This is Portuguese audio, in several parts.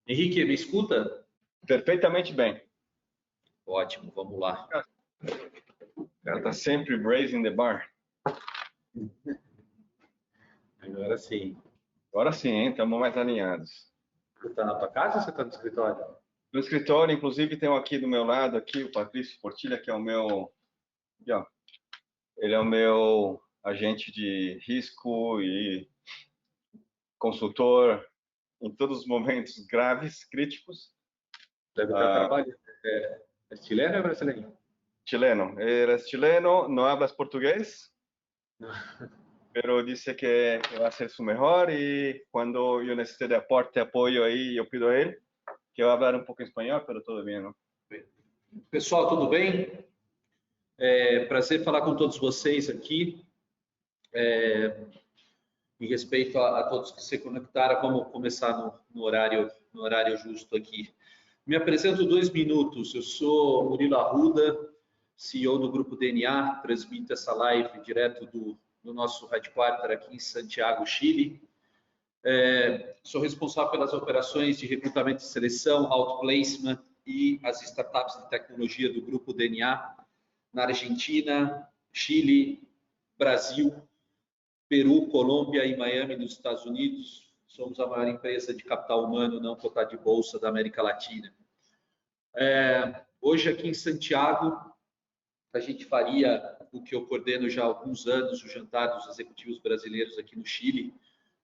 Henrique, me escuta? Perfeitamente bem. Ótimo, vamos lá. O cara tá sempre raising the bar. Agora sim. Agora sim, hein? Estamos mais alinhados. Você está na tua casa ou você está no escritório? No escritório, inclusive, tem um aqui do meu lado, aqui, o Patrício Portilha, que é o meu... Aqui, ó. Ele é o meu agente de risco e consultor em todos os momentos graves, críticos. Deve estar trabalhando. É chileno ou é brasileiro? Chileno. Eres chileno, no hablas portugués, pero dice que va a hacer su mejor y cuando yo necesite de aporte, apoyo ahí, yo pido a él, que va a hablar un poco español, pero todo bien, ¿no? Pessoal, tudo bem? Prazer falar com todos vocês aqui. Em respeito a todos que se conectaram, vamos começar no horário justo aqui. Me apresento 2 minutos. Eu sou Murilo Arruda, CEO do Grupo DNA, transmito essa live direto do nosso headquarter aqui em Santiago, Chile. Sou responsável pelas operações de recrutamento e seleção, outplacement e as startups de tecnologia do Grupo DNA na Argentina, Chile, Brasil, Peru, Colômbia e Miami, nos Estados Unidos. Somos a maior empresa de capital humano não cotada de bolsa da América Latina. Hoje aqui em Santiago, a gente faria o que eu coordeno já há alguns anos, o jantar dos executivos brasileiros aqui no Chile,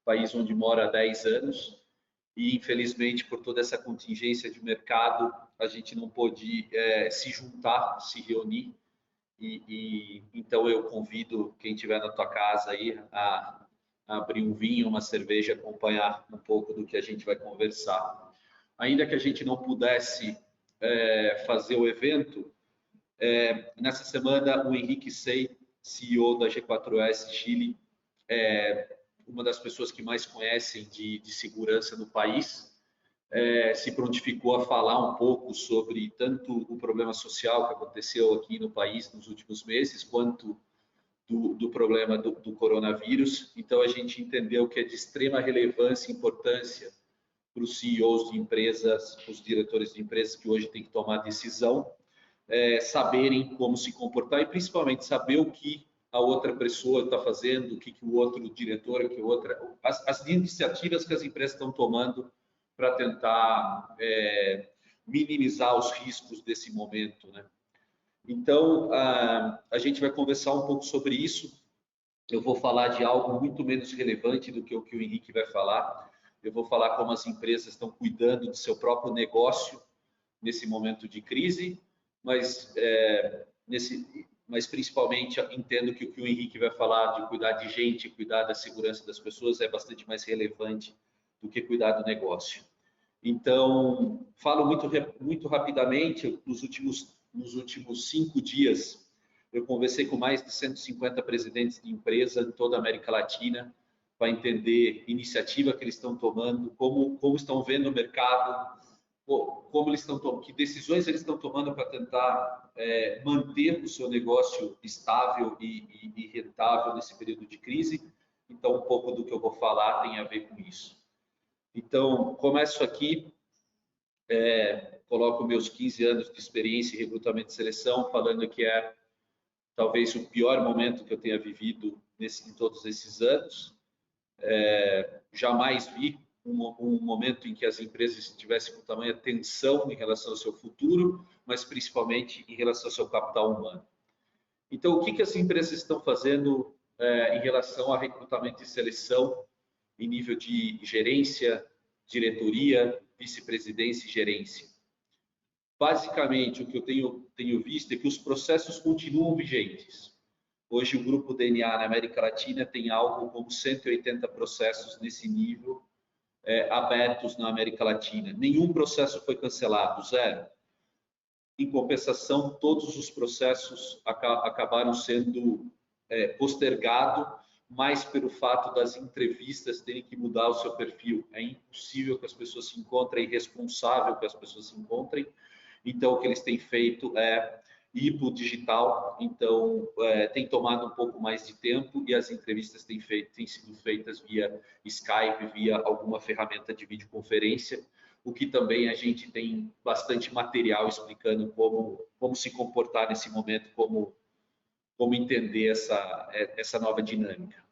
país onde moro há 10 anos, e infelizmente por toda essa contingência de mercado, a gente não pôde se juntar, se reunir, então eu convido quem estiver na tua casa aí a abrir um vinho, uma cerveja, acompanhar um pouco do que a gente vai conversar. Ainda que a gente não pudesse fazer o evento, nessa semana o Henrique Sei, CEO da G4S Chile, uma das pessoas que mais conhecem de segurança no país, se prontificou a falar um pouco sobre tanto o problema social que aconteceu aqui no país nos últimos meses, quanto do problema do coronavírus. Então, a gente entendeu que é de extrema relevância e importância para os CEOs de empresas, os diretores de empresas que hoje têm que tomar decisão, saberem como se comportar e principalmente saber o que a outra pessoa está fazendo, o que o outro diretor, as iniciativas que as empresas estão tomando para tentar minimizar os riscos desse momento, né? Então, a gente vai conversar um pouco sobre isso. Eu vou falar de algo muito menos relevante do que o Henrique vai falar. Eu vou falar como as empresas estão cuidando do seu próprio negócio nesse momento de crise, mas principalmente entendo que o Henrique vai falar de cuidar de gente, cuidar da segurança das pessoas é bastante mais relevante do que cuidar do negócio. Então, falo muito rapidamente. Nos últimos 5 dias, eu conversei com mais de 150 presidentes de empresa em toda a América Latina para entender a iniciativa que eles estão tomando, como estão vendo o mercado, que decisões eles estão tomando para tentar manter o seu negócio estável e rentável nesse período de crise. Então, um pouco do que eu vou falar tem a ver com isso. Então, começo aqui, coloco meus 15 anos de experiência em recrutamento e seleção, falando que é talvez o pior momento que eu tenha vivido em todos esses anos. Jamais vi um momento em que as empresas estivessem com tamanha tensão em relação ao seu futuro, mas principalmente em relação ao seu capital humano. Então, o que as empresas estão fazendo em relação a recrutamento e seleção em nível de gerência, diretoria, vice-presidência e gerência? Basicamente, o que eu tenho visto é que os processos continuam vigentes. Hoje, o Grupo DNA na América Latina tem algo como 180 processos nesse nível abertos na América Latina. Nenhum processo foi cancelado, zero. Em compensação, todos os processos acabaram sendo postergados, mais pelo fato das entrevistas terem que mudar o seu perfil. É impossível que as pessoas se encontrem, é irresponsável que as pessoas se encontrem. Então, o que eles têm feito é ir para o digital. Então, tem tomado um pouco mais de tempo e as entrevistas têm sido feitas via Skype, via alguma ferramenta de videoconferência, o que também a gente tem bastante material explicando como se comportar nesse momento, como entender essa nova dinâmica.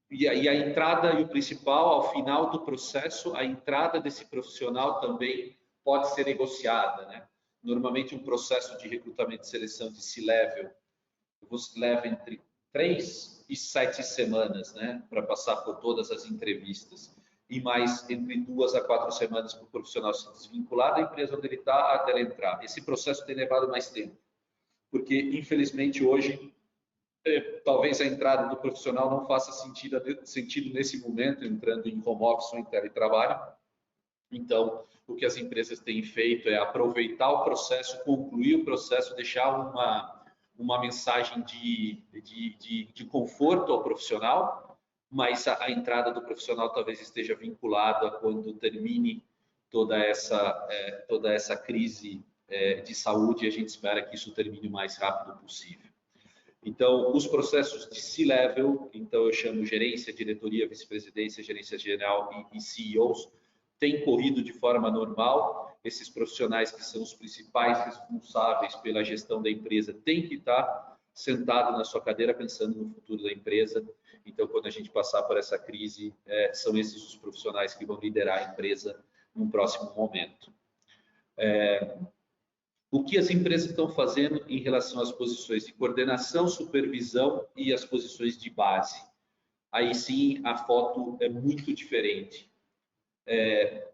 E a entrada, e o principal, ao final do processo, a entrada desse profissional também pode ser negociada, né? Normalmente, um processo de recrutamento e seleção de C-Level você leva entre 3 e 7 semanas, né, para passar por todas as entrevistas, e mais entre 2 a 4 semanas para o profissional se desvincular da empresa onde ele está até ele entrar. Esse processo tem levado mais tempo, porque, infelizmente, hoje, talvez a entrada do profissional não faça sentido nesse momento, entrando em home office ou em teletrabalho. Então, o que as empresas têm feito é aproveitar o processo, concluir o processo, deixar uma mensagem de conforto ao profissional, mas a entrada do profissional talvez esteja vinculada a quando termine toda essa crise de saúde, e a gente espera que isso termine o mais rápido possível. Então, os processos de C-Level, então eu chamo gerência, diretoria, vice-presidência, gerência geral e CEOs, têm corrido de forma normal. Esses profissionais que são os principais responsáveis pela gestão da empresa têm que estar sentado na sua cadeira pensando no futuro da empresa. Então, quando a gente passar por essa crise, são esses os profissionais que vão liderar a empresa num próximo momento. O que as empresas estão fazendo em relação às posições de coordenação, supervisão e as posições de base? Aí sim a foto é muito diferente.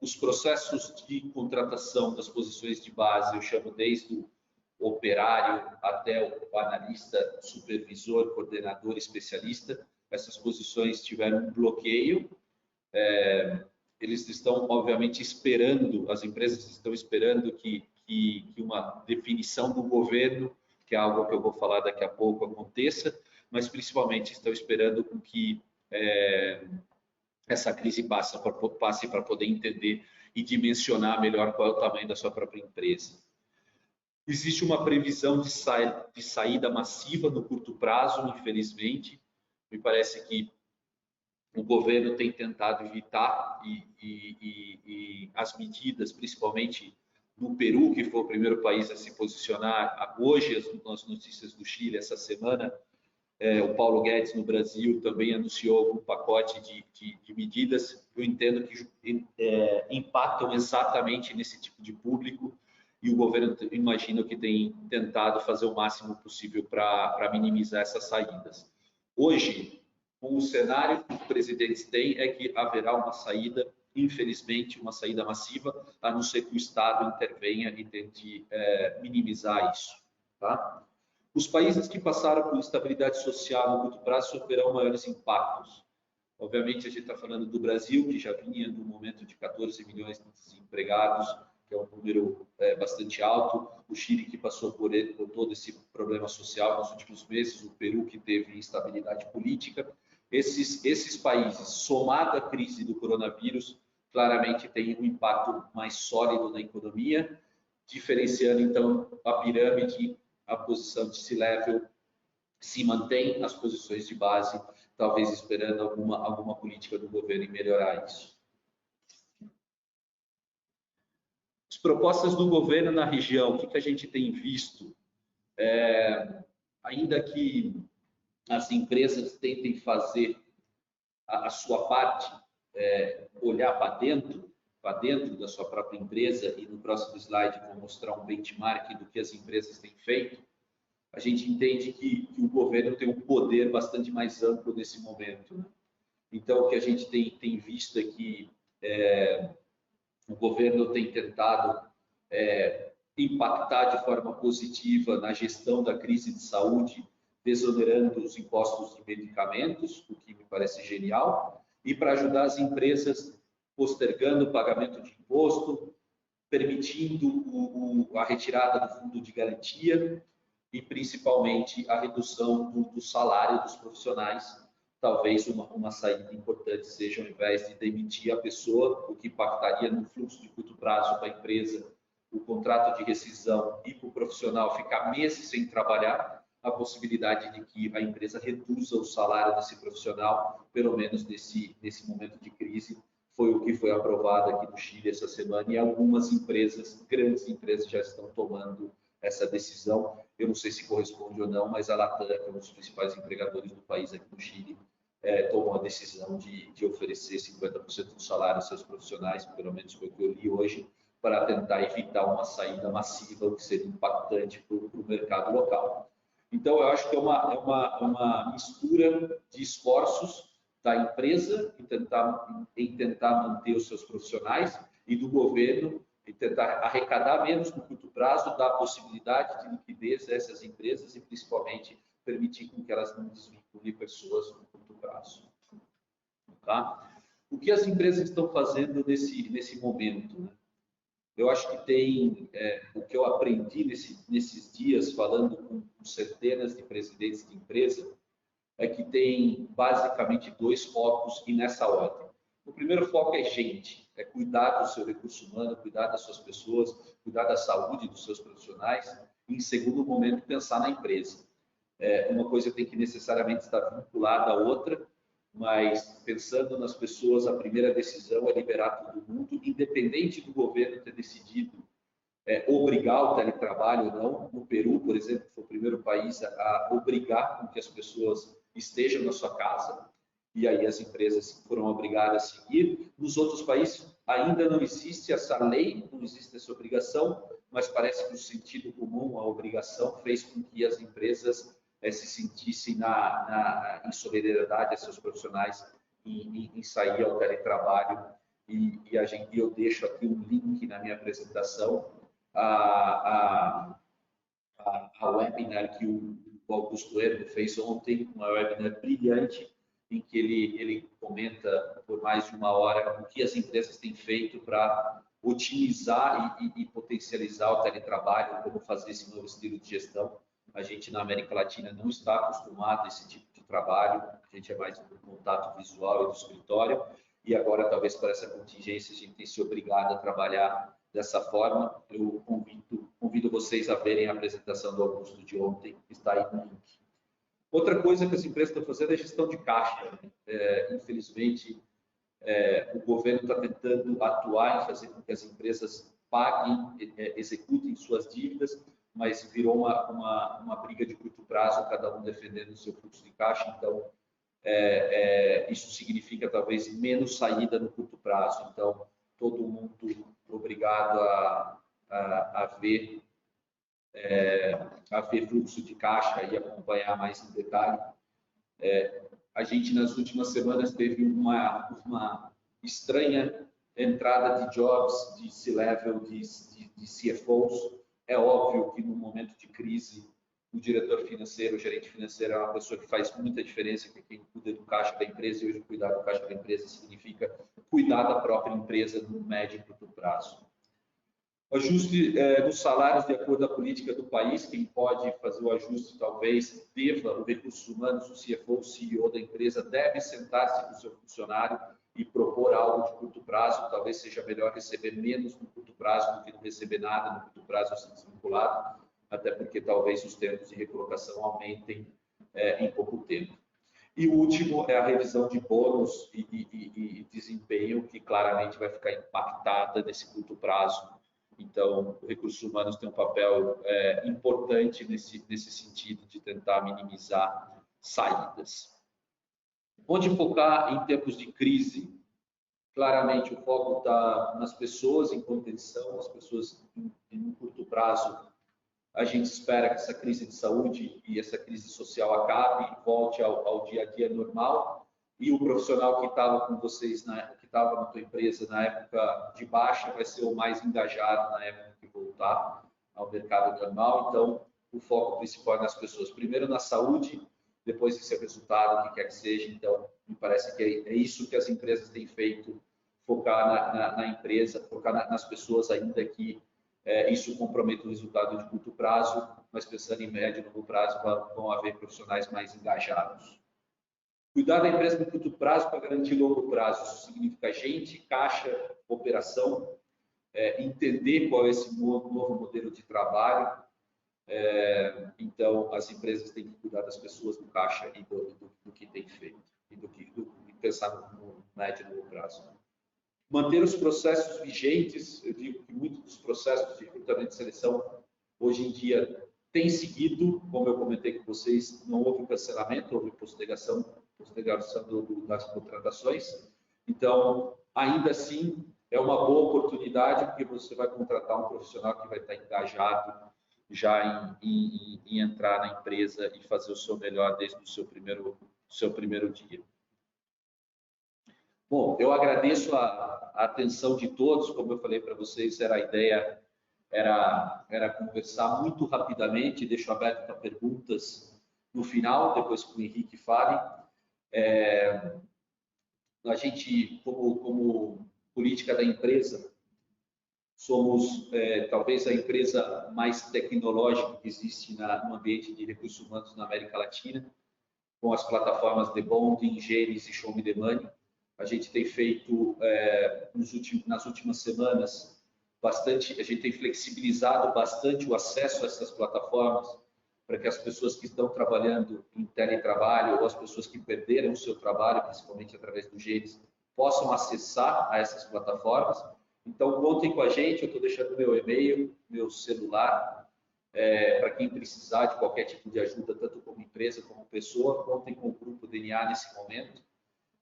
Os processos de contratação das posições de base, eu chamo desde o operário até o analista, supervisor, coordenador, especialista. Essas posições tiveram um bloqueio. Eles estão, obviamente, esperando, as empresas estão esperando que uma definição do governo, que é algo que eu vou falar daqui a pouco, aconteça, mas principalmente estão esperando com que essa crise passe para poder entender e dimensionar melhor qual é o tamanho da sua própria empresa. Existe uma previsão de saída massiva no curto prazo, infelizmente. Me parece que o governo tem tentado evitar e as medidas, principalmente no Peru, que foi o primeiro país a se posicionar. Hoje, as notícias do Chile, essa semana, o Paulo Guedes no Brasil também anunciou um pacote de medidas. Eu entendo que impactam exatamente nesse tipo de público, e o governo, imagino que tem tentado fazer o máximo possível para minimizar essas saídas. Hoje, o cenário que os presidentes têm é que haverá uma saída, infelizmente, uma saída massiva, a não ser que o Estado intervenha e tente minimizar isso. Tá? Os países que passaram por instabilidade social no curto prazo sofrerão maiores impactos. Obviamente, a gente está falando do Brasil, que já vinha no momento de 14 milhões de desempregados, que é um número bastante alto. O Chile, que passou por todo esse problema social nos últimos meses. O Peru, que teve instabilidade política. Esses países, somado à crise do coronavírus, claramente têm um impacto mais sólido na economia, diferenciando, então, a pirâmide. A posição de C-Level se mantém, as posições de base, talvez esperando alguma política do governo em melhorar isso. As propostas do governo na região, o que a gente tem visto? Ainda que as empresas tentem fazer a sua parte, olhar para dentro da sua própria empresa, e no próximo slide vou mostrar um benchmark do que as empresas têm feito, a gente entende que o governo tem um poder bastante mais amplo nesse momento. Né? Então, o que a gente tem visto é que o governo tem tentado impactar de forma positiva na gestão da crise de saúde, desonerando os impostos de medicamentos, o que me parece genial, e para ajudar as empresas postergando o pagamento de imposto, permitindo a retirada do fundo de garantia e principalmente a redução do salário dos profissionais. Talvez uma saída importante seja, ao invés de demitir a pessoa, o que impactaria no fluxo de curto prazo para a empresa, o contrato de rescisão, e para o profissional ficar meses sem trabalhar, a possibilidade de que a empresa reduza o salário desse profissional, pelo menos nesse momento de crise. Foi o que foi aprovado aqui no Chile essa semana, e algumas empresas, grandes empresas, já estão tomando essa decisão. Eu não sei se corresponde ou não, mas a Latam, que é um dos principais empregadores do país aqui no Chile, tomou a decisão de oferecer 50% do salário aos seus profissionais, pelo menos foi o que eu li hoje, para tentar evitar uma saída massiva, o que seria impactante para o mercado local. Então, eu acho que é uma mistura de esforços da empresa em tentar manter os seus profissionais e do governo em tentar arrecadar menos no curto prazo, dar possibilidade de liquidez a essas empresas e, principalmente, permitir com que elas não desvinculem pessoas no curto prazo. Tá? O que as empresas estão fazendo nesse momento? Né? Eu acho que tem o que eu aprendi nesses dias, falando com centenas de presidentes de empresa, é que tem basicamente 2 focos e nessa ordem. O primeiro foco é gente, é cuidar do seu recurso humano, cuidar das suas pessoas, cuidar da saúde dos seus profissionais. E, em segundo momento, pensar na empresa. Uma coisa tem que necessariamente estar vinculada à outra, mas pensando nas pessoas, a primeira decisão é liberar todo mundo, independente do governo ter decidido obrigar o teletrabalho ou não. No Peru, por exemplo, foi o primeiro país a obrigar com que as pessoas estejam na sua casa, e aí as empresas foram obrigadas a seguir. Nos outros países ainda não existe essa lei, não existe essa obrigação, mas parece que o sentido comum, a obrigação, fez com que as empresas se sentissem em solidariedade a seus profissionais em sair ao teletrabalho. E eu deixo aqui um link na minha apresentação, a webinar que o Augusto Hermo fez ontem, uma webinar brilhante, em que ele comenta por mais de 1 hora o que as empresas têm feito para otimizar e potencializar o teletrabalho, como fazer esse novo estilo de gestão. A gente na América Latina não está acostumado a esse tipo de trabalho, a gente é mais do contato visual e do escritório, e agora talvez por essa contingência a gente tem se obrigado a trabalhar dessa forma. Eu convido vocês a verem a apresentação do Augusto de ontem, que está aí no link. Outra coisa que as empresas estão fazendo é gestão de caixa. Infelizmente, o governo está tentando atuar em fazer com que as empresas paguem, executem suas dívidas, mas virou uma briga de curto prazo, cada um defendendo o seu fluxo de caixa. Então, isso significa talvez menos saída no curto prazo. Então, todo mundo obrigado a ver fluxo de caixa e acompanhar mais em detalhe. A gente, nas últimas semanas, teve uma estranha entrada de jobs, de C-level, de CFOs. É óbvio que, no momento de crise, o diretor financeiro, o gerente financeiro, é uma pessoa que faz muita diferença, que quem cuida do caixa da empresa, e hoje cuidar do caixa da empresa significa cuidar da própria empresa no médio e curto prazo. O ajuste dos salários de acordo com a política do país, quem pode fazer o ajuste talvez deva, o recursos humanos, o CFO, o CEO da empresa, deve sentar-se com o seu funcionário e propor algo de curto prazo. Talvez seja melhor receber menos no curto prazo do que não receber nada no curto prazo, assim, desvinculado, até porque talvez os termos de recolocação aumentem em pouco tempo. E o último é a revisão de bônus e desempenho, que claramente vai ficar impactada nesse curto prazo. Então, o recursos humanos tem um papel importante nesse sentido de tentar minimizar saídas. Onde focar em tempos de crise? Claramente, o foco está nas pessoas em contenção, as pessoas em um curto prazo. A gente espera que essa crise de saúde e essa crise social acabe e volte ao dia a dia normal. E o profissional que estava com vocês, que estava na tua empresa na época de baixa, vai ser o mais engajado na época que voltar ao mercado normal. Então, o foco principal é nas pessoas. Primeiro na saúde, depois esse resultado, o que quer que seja. Então, me parece que é isso que as empresas têm feito, focar na empresa, focar nas pessoas, ainda que isso compromete o resultado de curto prazo, mas pensando em médio e longo prazo, vão haver profissionais mais engajados. Cuidar da empresa no curto prazo para garantir longo prazo. Isso significa gente, caixa, operação, entender qual é esse novo modelo de trabalho. Então, as empresas têm que cuidar das pessoas, do caixa e do que tem feito, e pensar no médio e longo prazo. Manter os processos vigentes, eu digo que muitos dos processos de recrutamento e seleção, hoje em dia, têm seguido, como eu comentei com vocês, não houve cancelamento, houve postergação das contratações. Então, ainda assim, é uma boa oportunidade, porque você vai contratar um profissional que vai estar engajado já em entrar na empresa e fazer o seu melhor desde o seu primeiro dia. Bom, eu agradeço a atenção de todos, como eu falei para vocês, a ideia era conversar muito rapidamente, deixo aberto para perguntas no final, depois que o Henrique fale. A gente, como política da empresa, somos talvez a empresa mais tecnológica que existe no ambiente de recursos humanos na América Latina, com as plataformas de Bonding, Gênesis e Show Me the Money. A gente tem feito, nas últimas semanas, bastante, a gente tem flexibilizado bastante o acesso a essas plataformas para que as pessoas que estão trabalhando em teletrabalho ou as pessoas que perderam o seu trabalho, principalmente através do Gênesis, possam acessar a essas plataformas. Então, contem com a gente, eu estou deixando meu e-mail, meu celular, para quem precisar de qualquer tipo de ajuda, tanto como empresa como pessoa, contem com o Grupo DNA nesse momento.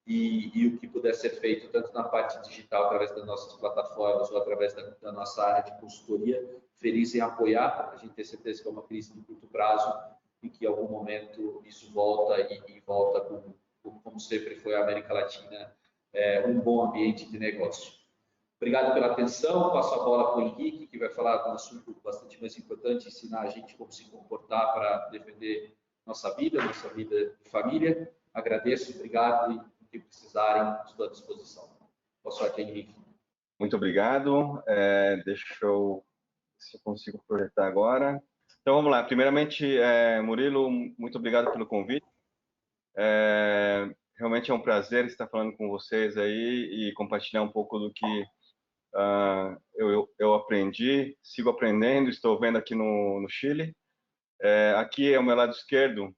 E o que puder ser feito, tanto na parte digital, através das nossas plataformas, ou através da nossa área de consultoria, feliz em apoiar. A gente tem certeza que é uma crise de curto prazo e que em algum momento isso volta e volta, como sempre foi a América Latina, um bom ambiente de negócio. Obrigado pela atenção. Passo a bola para o Henrique, que vai falar de um assunto bastante mais importante, ensinar a gente como se comportar para defender nossa vida de família. Agradeço, obrigado, e o que precisarem, estou à disposição. Boa sorte, Henrique. Muito obrigado. Deixa eu ver se eu consigo projetar agora. Então, vamos lá. Primeiramente, Murilo, muito obrigado pelo convite. Realmente é um prazer estar falando com vocês aí e compartilhar um pouco do que eu aprendi, sigo aprendendo, estou vendo aqui no Chile. Aqui é o meu lado esquerdo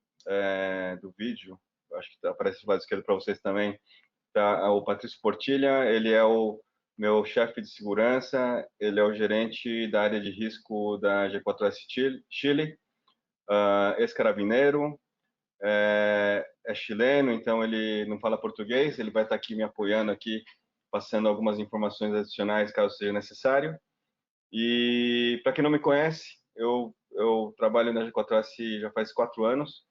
do vídeo, acho que aparece o lado esquerdo para vocês também, tá o Patrício Portilha. Ele é o meu chefe de segurança, ele é o gerente da área de risco da G4S Chile, ex-carabineiro, é chileno, então ele não fala português, ele vai estar aqui me apoiando aqui, passando algumas informações adicionais caso seja necessário. E para quem não me conhece, eu trabalho na G4S já faz 4 anos.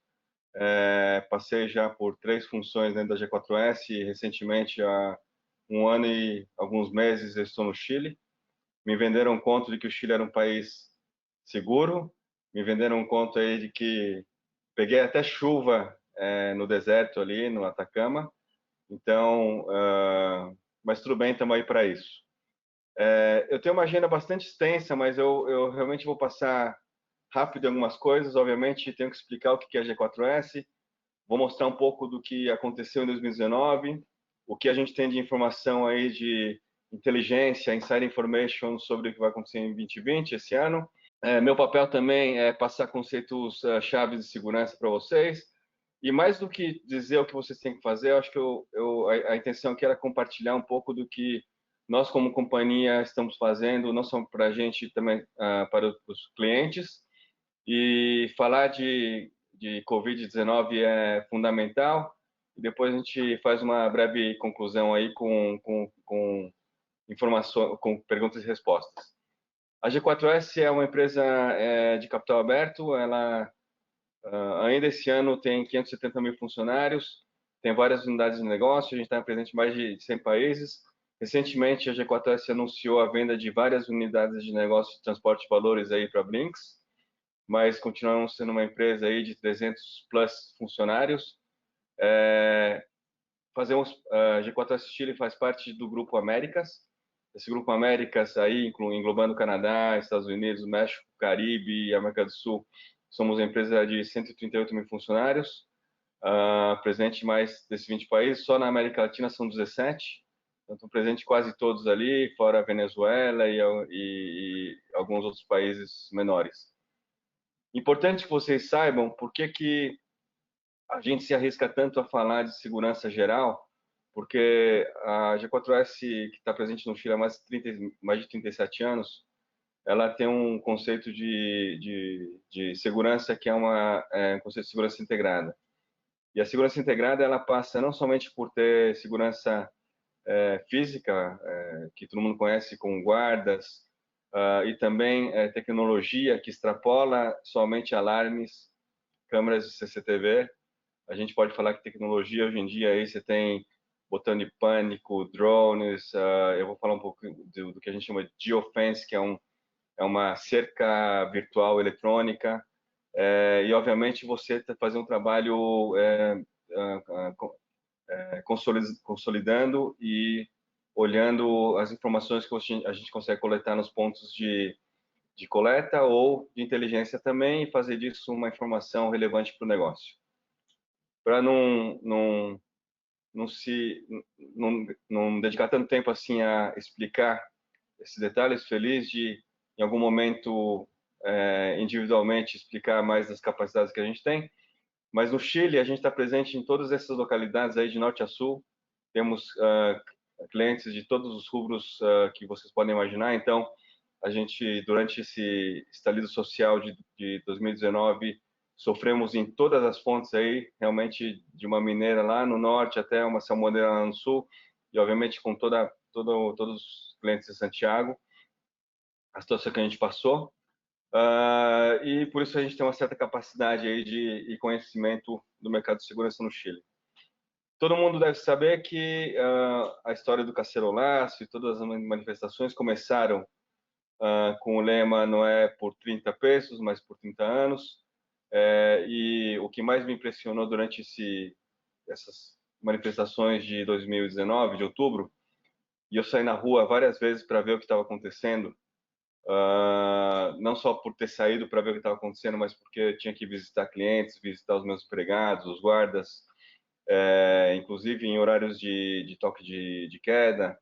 Passei já por 3 funções dentro da G4S. Recentemente, há 1 ano e alguns meses, eu estou no Chile. Me venderam um conto de que o Chile era um país seguro. Me venderam um conto aí de que peguei até chuva no deserto ali, no Atacama. Então, mas tudo bem, estamos aí para isso. Eu tenho uma agenda bastante extensa, mas eu realmente vou passar rápido em algumas coisas. Obviamente, tenho que explicar o que é a G4S. Vou mostrar um pouco do que aconteceu em 2019, o que a gente tem de informação aí de inteligência, inside information sobre o que vai acontecer em 2020, esse ano. Meu papel também é passar conceitos chaves de segurança para vocês. E mais do que dizer o que vocês têm que fazer, eu acho que a intenção aqui era compartilhar um pouco do que nós, como companhia, estamos fazendo, não só para a gente, também para os clientes. E falar de Covid-19 é fundamental. E depois a gente faz uma breve conclusão aí com informações, com perguntas e respostas. A G4S é uma empresa de capital aberto. Ela ainda esse ano tem 570 mil funcionários, tem várias unidades de negócio, a gente está presente em mais de 100 países. Recentemente, a G4S anunciou a venda de várias unidades de negócio de transporte de valores aí para a Blinks, mas continuamos sendo uma empresa aí de 300 plus funcionários. A G4S Chile faz parte do Grupo Américas. Esse Grupo Américas aí, englobando Canadá, Estados Unidos, México, Caribe e América do Sul, somos uma empresa de 138 mil funcionários, presente em mais desses 20 países. Só na América Latina são 17, então presente quase todos ali, fora a Venezuela e alguns outros países menores. Importante que vocês saibam por que a gente se arrisca tanto a falar de segurança geral, porque a G4S, que está presente no Chile há mais de 37 anos, ela tem um conceito de segurança que é um conceito de segurança integrada. E a segurança integrada, ela passa não somente por ter segurança física, que todo mundo conhece com guardas, e também tecnologia que extrapola somente alarmes, câmeras de CCTV. A gente pode falar que tecnologia hoje em dia aí você tem botão de pânico, drones, eu vou falar um pouco do que a gente chama de geofence, que é uma cerca virtual eletrônica, e obviamente você fazer um trabalho consolidando e olhando as informações que a gente consegue coletar nos pontos de coleta ou de inteligência também e fazer disso uma informação relevante para o negócio. Para não dedicar tanto tempo assim a explicar esses detalhes, feliz de em algum momento individualmente explicar mais das capacidades que a gente tem. Mas no Chile a gente está presente em todas essas localidades aí de norte a sul. Temos clientes de todos os rubros que vocês podem imaginar. Então a gente durante esse estalido social de 2019 sofremos em todas as fontes aí, realmente de uma mineira lá no norte até uma salmoneira lá no sul, e obviamente com todos os clientes de Santiago, a situação que a gente passou. E por isso a gente tem uma certa capacidade aí e conhecimento do mercado de segurança no Chile. Todo mundo deve saber que a história do cacerolaço e todas as manifestações começaram com o lema não é por 30 pesos, mas por 30 anos. E o que mais me impressionou durante essas manifestações de 2019, de outubro, e eu saí na rua várias vezes para ver o que estava acontecendo, não só por ter saído para ver o que estava acontecendo, mas porque eu tinha que visitar clientes, visitar os meus empregados, os guardas, inclusive em horários de toque de queda,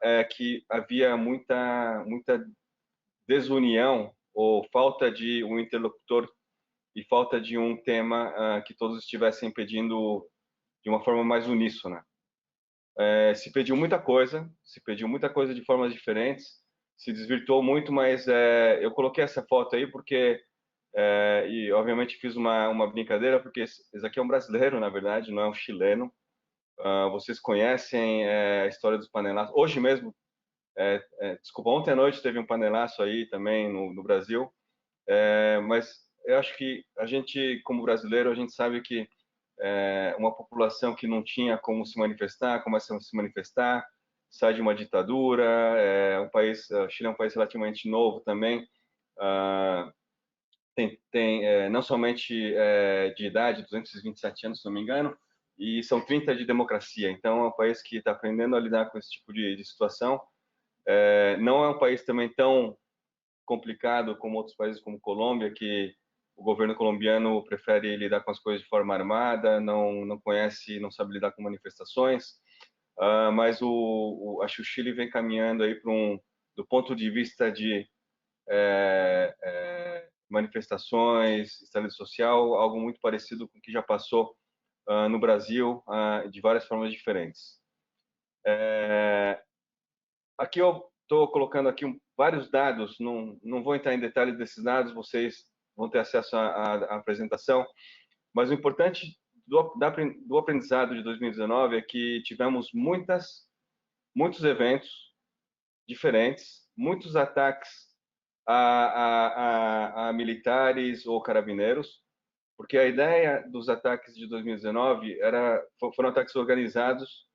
é que havia muita desunião ou falta de um interlocutor e falta de um tema que todos estivessem pedindo de uma forma mais uníssona. Se pediu muita coisa, de formas diferentes, se desvirtuou muito, mas eu coloquei essa foto aí porque, e obviamente fiz uma brincadeira, porque esse aqui é um brasileiro, na verdade, não é um chileno. Vocês conhecem a história dos panelaços. Hoje mesmo, desculpa, ontem à noite teve um panelaço aí também no Brasil, mas eu acho que a gente, como brasileiro, a gente sabe que uma população que não tinha como se manifestar, começa a se manifestar, sai de uma ditadura, o Chile é um país relativamente novo também, tem não somente de idade, 227 anos, se não me engano, e são 30 de democracia, então é um país que está aprendendo a lidar com esse tipo de situação. Não é um país também tão complicado como outros países como Colômbia, que o governo colombiano prefere lidar com as coisas de forma armada, não conhece, não sabe lidar com manifestações, mas acho que o Chile vem caminhando aí para do ponto de vista de manifestações, estado social, algo muito parecido com o que já passou no Brasil, de várias formas diferentes. Aqui eu estou colocando aqui vários dados, não vou entrar em detalhes desses dados, vocês vão ter acesso à apresentação, mas o importante do aprendizado de 2019 é que tivemos muitos eventos diferentes, muitos ataques a militares ou carabineiros, porque a ideia dos ataques de 2019 foram ataques organizados,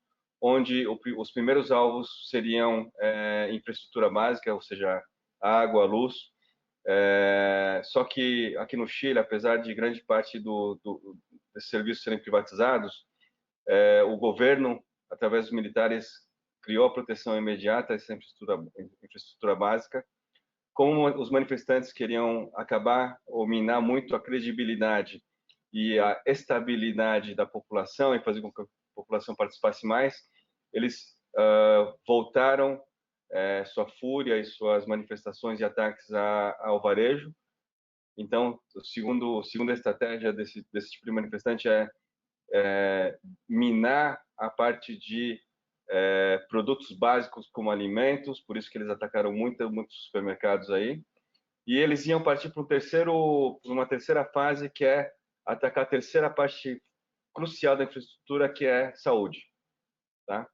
onde os primeiros alvos seriam infraestrutura básica, ou seja, água, luz. Só que aqui no Chile, apesar de grande parte desses serviços serem privatizados, o governo, através dos militares, criou a proteção imediata, essa infraestrutura básica. Como os manifestantes queriam acabar ou minar muito a credibilidade e a estabilidade da população e fazer com que a população participasse mais, eles voltaram sua fúria e suas manifestações e ataques ao varejo, Então, segunda estratégia desse tipo de manifestante é minar a parte de produtos básicos como alimentos, por isso que eles atacaram muitos supermercados aí. E eles iam partir para uma terceira fase, que é atacar a terceira parte crucial da infraestrutura, que é saúde, tá?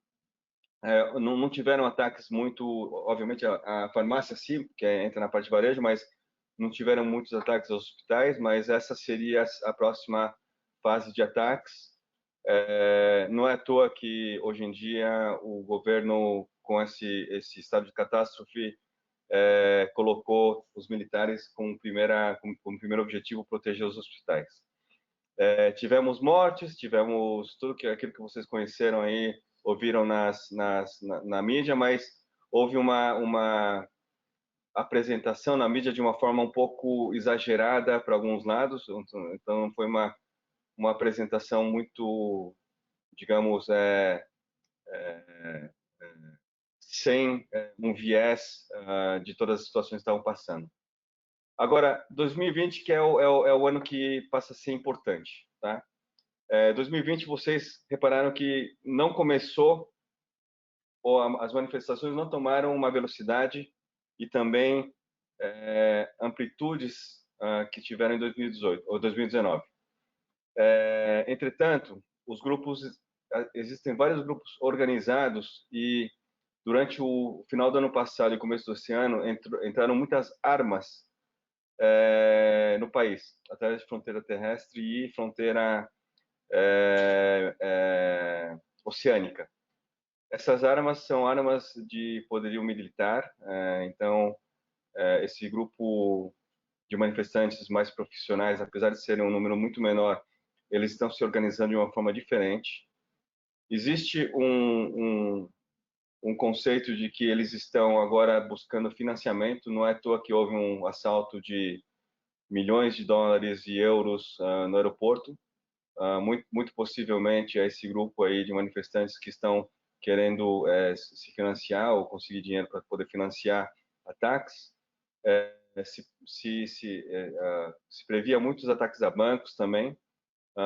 Não tiveram ataques muito, obviamente a farmácia sim, que entra na parte de varejo, mas não tiveram muitos ataques aos hospitais, mas essa seria a próxima fase de ataques. Não é à toa que hoje em dia o governo, com esse estado de catástrofe, colocou os militares como primeiro objetivo proteger os hospitais. Tivemos mortes, tivemos tudo aquilo que vocês conheceram aí, ouviram na mídia, mas houve uma apresentação na mídia de uma forma um pouco exagerada para alguns lados, então foi uma apresentação muito, digamos, sem um viés de todas as situações que estavam passando. Agora, 2020 que é o ano que passa a ser importante, tá? 2020 vocês repararam que não começou, ou as manifestações não tomaram uma velocidade e também amplitudes que tiveram em 2018 ou 2019. Entretanto, existem vários grupos organizados e durante o final do ano passado e começo desse ano entraram muitas armas no país, através de fronteira terrestre e fronteira oceânica. Essas armas são armas de poderio militar, então esse grupo de manifestantes mais profissionais, apesar de serem um número muito menor, eles estão se organizando de uma forma diferente. Existe um conceito de que eles estão agora buscando financiamento, não é à toa que houve um assalto de milhões de dólares e euros no aeroporto. Muito possivelmente é esse grupo aí de manifestantes que estão querendo se financiar ou conseguir dinheiro para poder financiar ataques. Se previa muitos ataques a bancos também,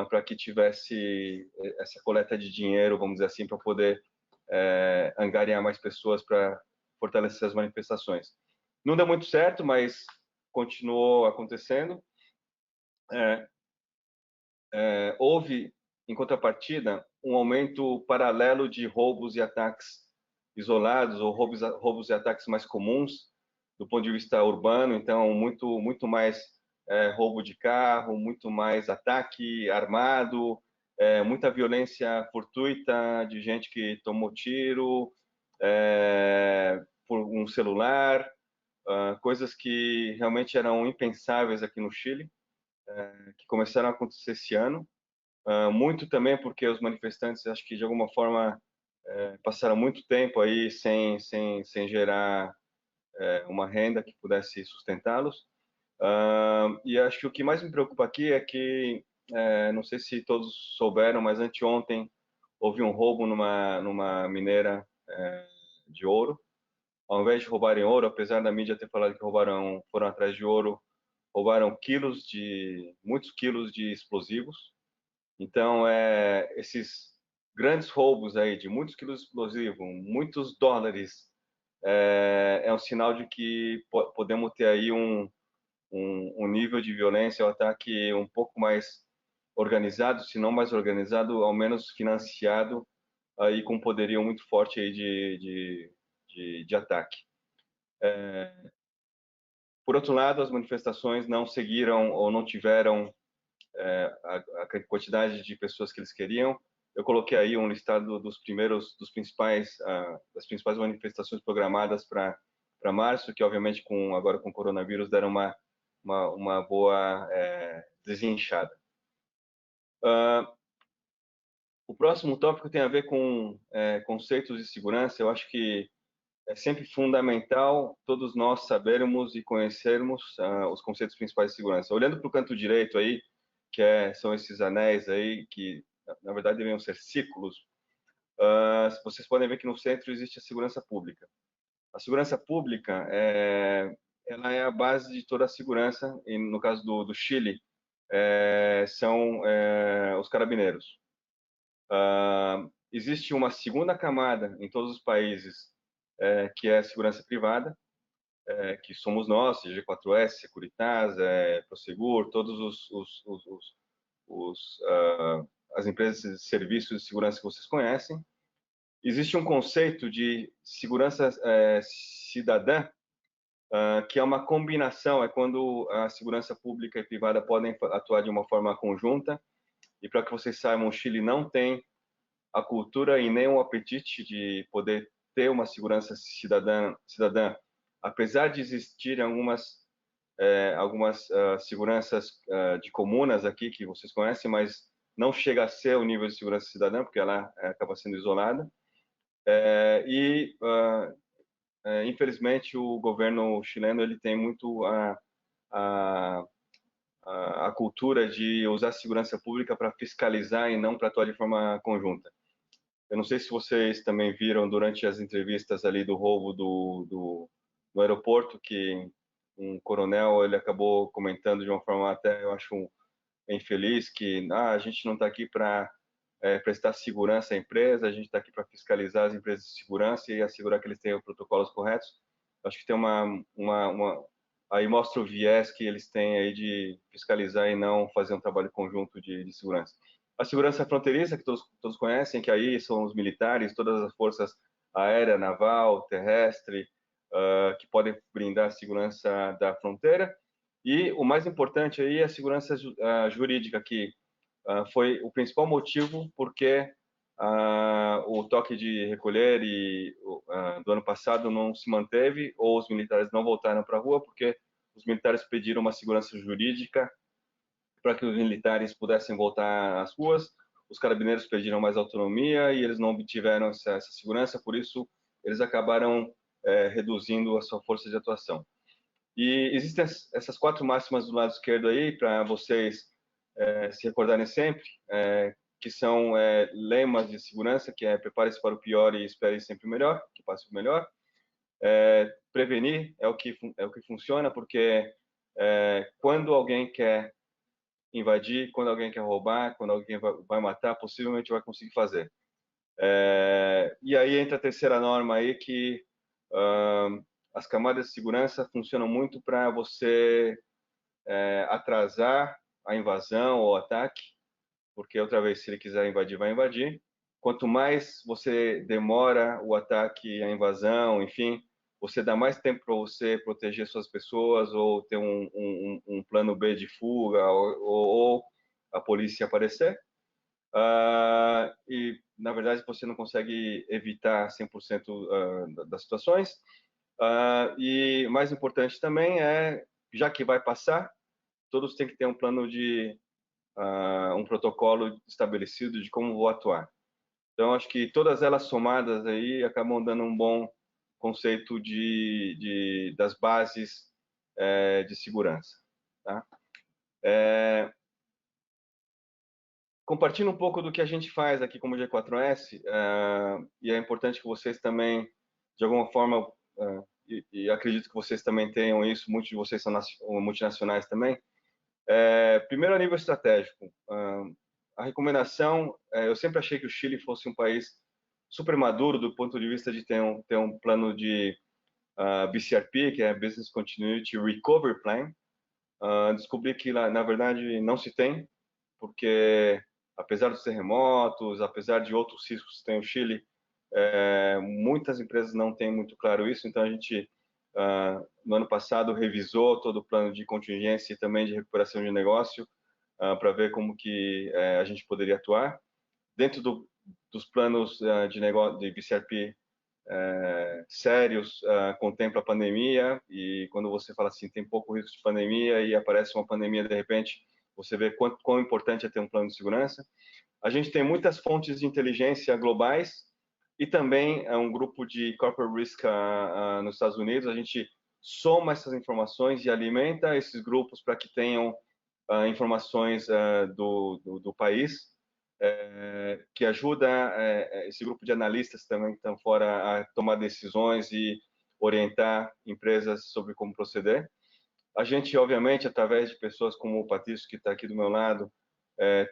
para que tivesse essa coleta de dinheiro, vamos dizer assim, para poder angariar mais pessoas para fortalecer as manifestações. Não deu muito certo, mas continuou acontecendo. Houve, em contrapartida, um aumento paralelo de roubos e ataques isolados, ou roubos e ataques mais comuns, do ponto de vista urbano. Então, muito mais roubo de carro, muito mais ataque armado, muita violência fortuita de gente que tomou tiro por um celular, coisas que realmente eram impensáveis aqui no Chile, que começaram a acontecer esse ano. Muito também porque os manifestantes, acho que de alguma forma passaram muito tempo aí sem gerar uma renda que pudesse sustentá-los. E acho que o que mais me preocupa aqui é que, não sei se todos souberam, mas anteontem houve um roubo numa mineira de ouro. Ao invés de roubarem ouro, apesar da mídia ter falado que foram atrás de ouro, roubaram muitos quilos de explosivos. Então, esses grandes roubos aí de muitos quilos de explosivo, muitos dólares, é um sinal de que podemos ter aí um nível de violência, um ataque um pouco mais organizado, se não mais organizado, ao menos financiado, aí com um poderio muito forte aí de ataque. Por outro lado, as manifestações não seguiram ou não tiveram a quantidade de pessoas que eles queriam. Eu coloquei aí um listado das principais manifestações programadas para março, que obviamente agora com o coronavírus deram uma boa desinchada. O próximo tópico tem a ver com conceitos de segurança. Eu acho que é sempre fundamental todos nós sabermos e conhecermos os conceitos principais de segurança. Olhando para o canto direito aí, são esses anéis aí que na verdade deveriam ser círculos. Vocês podem ver que no centro existe a segurança pública. A segurança pública ela é a base de toda a segurança, e no caso do Chile, são os carabineiros. Existe uma segunda camada em todos os países, que é a segurança privada, que somos nós, G4S, Securitas, Prosegur, todos as empresas de serviços de segurança que vocês conhecem. Existe um conceito de segurança cidadã, que é uma combinação, é quando a segurança pública e privada podem atuar de uma forma conjunta. E para que vocês saibam, o Chile não tem a cultura e nem o apetite de poder ter uma segurança cidadã, apesar de existirem algumas seguranças de comunas aqui que vocês conhecem, mas não chega a ser o nível de segurança cidadã, porque ela acaba sendo isolada. Infelizmente, o governo chileno ele tem muito a cultura de usar a segurança pública para fiscalizar e não para atuar de forma conjunta. Eu não sei se vocês também viram durante as entrevistas ali do roubo no aeroporto, que um coronel ele acabou comentando de uma forma até, eu acho, infeliz, que a gente não está aqui para prestar segurança à empresa, a gente está aqui para fiscalizar as empresas de segurança e assegurar que eles tenham os protocolos corretos. Acho que tem aí mostra o viés que eles têm aí de fiscalizar e não fazer um trabalho conjunto de segurança. A segurança fronteiriça, que todos conhecem, que aí são os militares, todas as forças aérea, naval, terrestre, que podem brindar a segurança da fronteira. E o mais importante aí é a segurança jurídica, que foi o principal motivo porque o toque de recolher do ano passado não se manteve, ou os militares não voltaram para a rua, porque os militares pediram uma segurança jurídica para que os militares pudessem voltar às ruas. Os carabineiros pediram mais autonomia e eles não obtiveram essa segurança, por isso eles acabaram reduzindo a sua força de atuação. E existem essas 4 máximas do lado esquerdo aí, para vocês se recordarem sempre, que são lemas de segurança, que é prepare-se para o pior e espere sempre o melhor, que passe o melhor. Prevenir é o que funciona, porque quando alguém quer invadir, quando alguém quer roubar, quando alguém vai matar, possivelmente vai conseguir fazer. E aí entra a terceira norma aí, que as camadas de segurança funcionam muito para você atrasar a invasão ou ataque, porque outra vez, se ele quiser invadir, vai invadir. Quanto mais você demora o ataque, a invasão, enfim, você dá mais tempo para você proteger suas pessoas ou ter um plano B de fuga ou a polícia aparecer. E, na verdade, você não consegue evitar 100% das situações. E mais importante também já que vai passar, todos têm que ter um plano um protocolo estabelecido de como vou atuar. Então, acho que todas elas somadas aí acabam dando um bom conceito das bases de segurança. Tá? Compartilho um pouco do que a gente faz aqui como G4S, e é importante que vocês também, de alguma forma, e acredito que vocês também tenham isso, muitos de vocês são multinacionais também. Primeiro, a nível estratégico, a recomendação, eu sempre achei que o Chile fosse um país super maduro do ponto de vista de ter um plano de BCRP, que é Business Continuity Recovery Plan. Descobri que, na verdade, não se tem, porque apesar dos terremotos, apesar de outros riscos que tem o Chile, muitas empresas não têm muito claro isso, então a gente, no ano passado, revisou todo o plano de contingência e também de recuperação de negócio, para ver como que a gente poderia atuar. Dentro dos planos de negócio de BCRP sérios, contempla a pandemia, e quando você fala assim, tem pouco risco de pandemia e aparece uma pandemia de repente, você vê quão importante é ter um plano de segurança. A gente tem muitas fontes de inteligência globais e também um grupo de corporate risk nos Estados Unidos. A gente soma essas informações e alimenta esses grupos para que tenham informações do país, que ajuda esse grupo de analistas também que estão fora a tomar decisões e orientar empresas sobre como proceder. A gente, obviamente, através de pessoas como o Patrício, que está aqui do meu lado,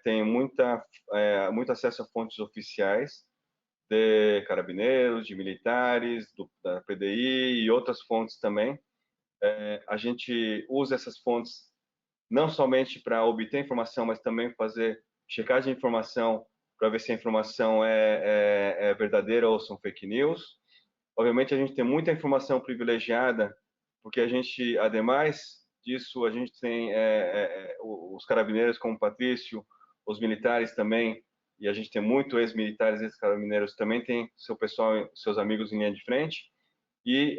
tem muito acesso a fontes oficiais de carabineiros, de militares, da PDI e outras fontes também. A gente usa essas fontes não somente para obter informação, mas também fazer checagem de informação para ver se a informação é verdadeira ou são fake news. Obviamente, a gente tem muita informação privilegiada, porque a gente, ademais disso, a gente tem os carabineiros como o Patrício, os militares também, e a gente tem muito ex-militares e ex-carabineiros também tem seu pessoal, seus amigos em linha de frente, e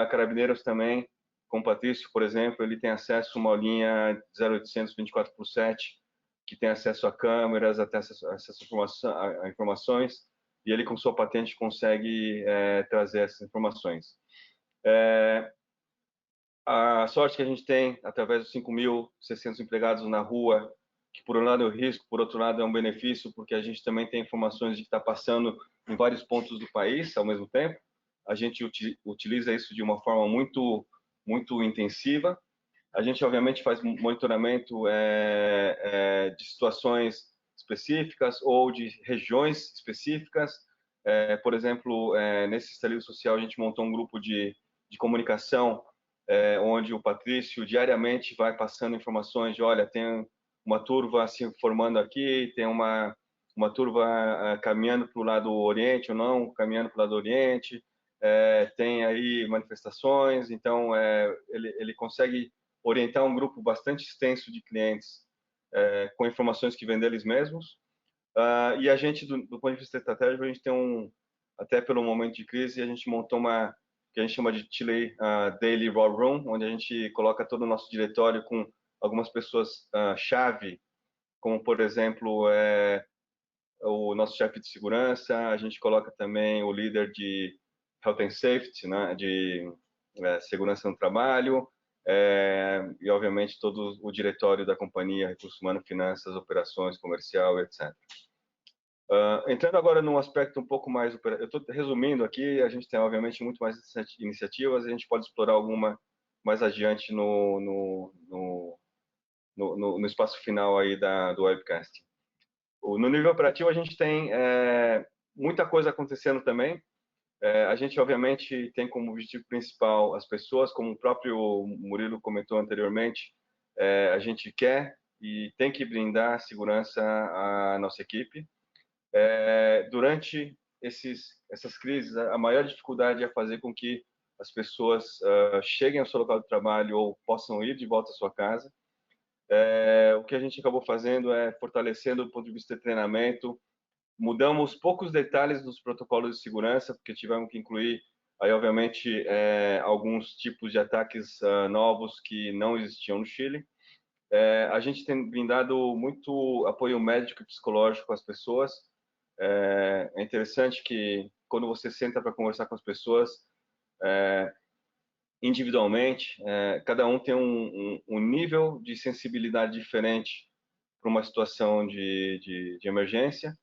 carabineiros também, como o Patrício, por exemplo, ele tem acesso a uma linha 0800 24/7, que tem acesso a câmeras, até acesso a informações, e ele, com sua patente, consegue trazer essas informações. A sorte que a gente tem, através dos 5.600 empregados na rua, que por um lado é um risco, por outro lado é um benefício, porque a gente também tem informações de que está passando em vários pontos do país ao mesmo tempo. A gente utiliza isso de uma forma muito intensiva. A gente, obviamente, faz monitoramento de situações específicas ou de regiões específicas. Por exemplo, nesse estalio social, a gente montou um grupo de comunicação, onde o Patrício diariamente vai passando informações de, olha, tem uma turva se formando aqui, tem uma turva caminhando para o lado oriente ou não, caminhando para o lado oriente, tem aí manifestações, então ele consegue orientar um grupo bastante extenso de clientes com informações que vêm deles mesmos. E a gente, do ponto de vista estratégico, a gente tem até pelo momento de crise, a gente montou uma que a gente chama de Chile Daily Raw Room, onde a gente coloca todo o nosso diretório com algumas pessoas chave, como, por exemplo, o nosso chefe de segurança, a gente coloca também o líder de Health and Safety, né, de segurança no trabalho, e, obviamente, todo o diretório da companhia, recursos humanos, finanças, operações, comercial, etc. Entrando agora num aspecto um pouco mais... Eu estou resumindo aqui, a gente tem, obviamente, muito mais iniciativas, a gente pode explorar alguma mais adiante no espaço final aí do webcast. No nível operativo, a gente tem muita coisa acontecendo também. A gente, obviamente, tem como objetivo principal as pessoas, como o próprio Murilo comentou anteriormente, a gente quer e tem que brindar segurança à nossa equipe. Durante essas crises, a maior dificuldade é fazer com que as pessoas cheguem ao seu local de trabalho ou possam ir de volta à sua casa. O que a gente acabou fazendo é fortalecendo do ponto de vista de treinamento. Mudamos poucos detalhes dos protocolos de segurança, porque tivemos que incluir, aí, obviamente, alguns tipos de ataques novos que não existiam no Chile. A gente tem brindado muito apoio médico e psicológico às pessoas. É interessante que, quando você senta para conversar com as pessoas, individualmente, cada um tem um nível de sensibilidade diferente para uma situação de emergência.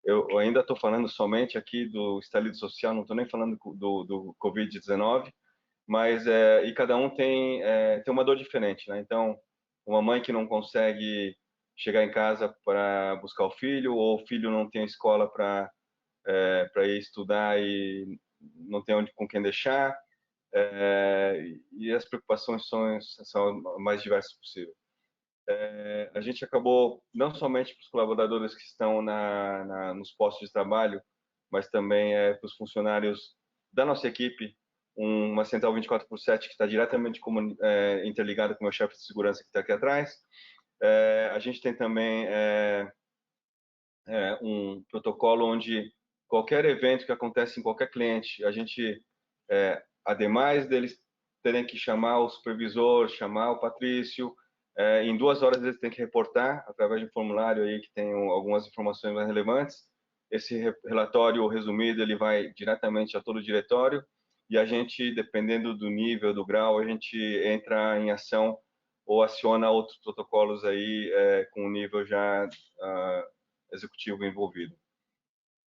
Eu ainda estou falando somente aqui do estalido social, não estou nem falando do Covid-19, mas e cada um tem uma dor diferente, né? Então, uma mãe que não consegue chegar em casa para buscar o filho, ou o filho não tem escola para ir estudar e não tem onde com quem deixar, e as preocupações são as mais diversas possível. A gente acabou, não somente para os colaboradores que estão nos postos de trabalho, mas também para os funcionários da nossa equipe, uma central 24/7 que está diretamente interligada com o meu chefe de segurança que está aqui atrás. A gente tem também um protocolo onde qualquer evento que acontece em qualquer cliente, a gente, ademais deles terem que chamar o supervisor, chamar o Patrício, em 2 horas eles têm que reportar através de um formulário aí que tem algumas informações mais relevantes. Esse relatório resumido ele vai diretamente a todo o diretório, e a gente, dependendo do nível, do grau, a gente entra em ação ou aciona outros protocolos aí com um nível já executivo envolvido.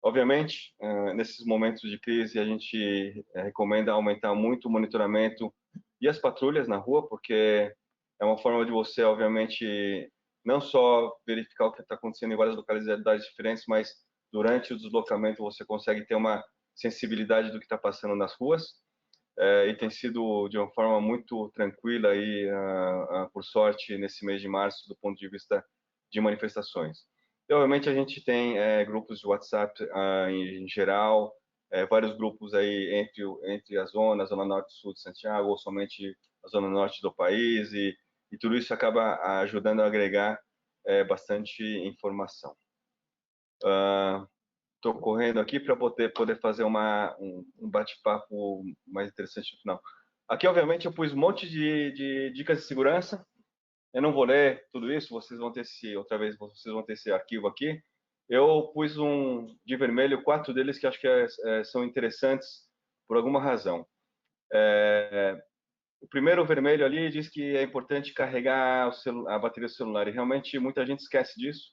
Obviamente, nesses momentos de crise, a gente recomenda aumentar muito o monitoramento e as patrulhas na rua, porque é uma forma de você, obviamente, não só verificar o que está acontecendo em várias localidades diferentes, mas durante o deslocamento você consegue ter uma sensibilidade do que está passando nas ruas. E tem sido de uma forma muito tranquila aí, por sorte, nesse mês de março, do ponto de vista de manifestações. E, obviamente, a gente tem grupos de WhatsApp em geral, vários grupos aí entre a Zona Norte e Sul de Santiago, ou somente a Zona Norte do país, e tudo isso acaba ajudando a agregar bastante informação. Estou correndo aqui para poder fazer um bate-papo mais interessante no final. Aqui, obviamente, eu pus um monte de dicas de segurança. Eu não vou ler tudo isso, vocês vão ter esse arquivo aqui. Eu pus de vermelho 4 deles que acho que são interessantes por alguma razão. O primeiro vermelho ali diz que é importante carregar a bateria do celular, e realmente muita gente esquece disso.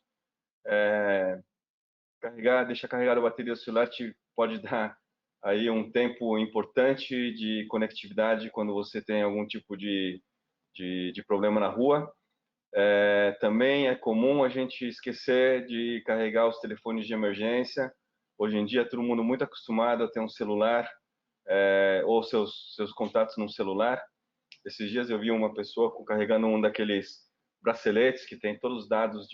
Deixar carregada a bateria do celular pode dar aí um tempo importante de conectividade quando você tem algum tipo de problema na rua. Também é comum a gente esquecer de carregar os telefones de emergência. Hoje em dia, todo mundo muito acostumado a ter um celular ou seus contatos no celular. Esses dias eu vi uma pessoa carregando um daqueles braceletes que tem todos os dados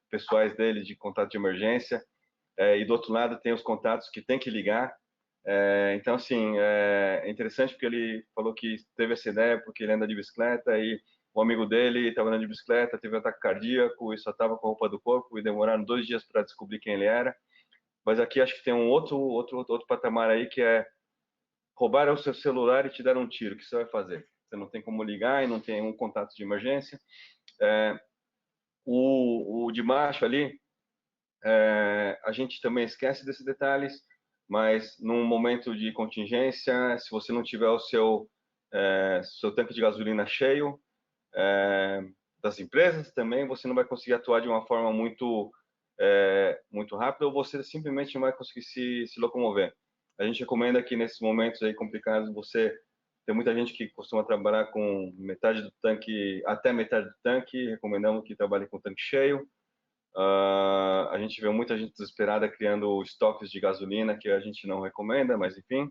pessoais dele de contato de emergência. E do outro lado tem os contatos que tem que ligar. Então, assim, é interessante porque ele falou que teve essa ideia porque ele anda de bicicleta e o amigo dele estava andando de bicicleta, teve um ataque cardíaco e só estava com a roupa do corpo e demoraram 2 dias para descobrir quem ele era. Mas aqui acho que tem um outro patamar aí, que é roubar o seu celular e te dar um tiro. O que você vai fazer? Você não tem como ligar e não tem um contato de emergência. O de baixo ali, a gente também esquece desses detalhes, mas num momento de contingência, se você não tiver o seu tanque de gasolina cheio, das empresas também, você não vai conseguir atuar de uma forma muito rápida, ou você simplesmente não vai conseguir se locomover. A gente recomenda que nesses momentos aí complicados tem muita gente que costuma trabalhar com metade do tanque, até metade do tanque, recomendamos que trabalhe com o tanque cheio. A gente vê muita gente desesperada criando estoques de gasolina, que a gente não recomenda, mas enfim.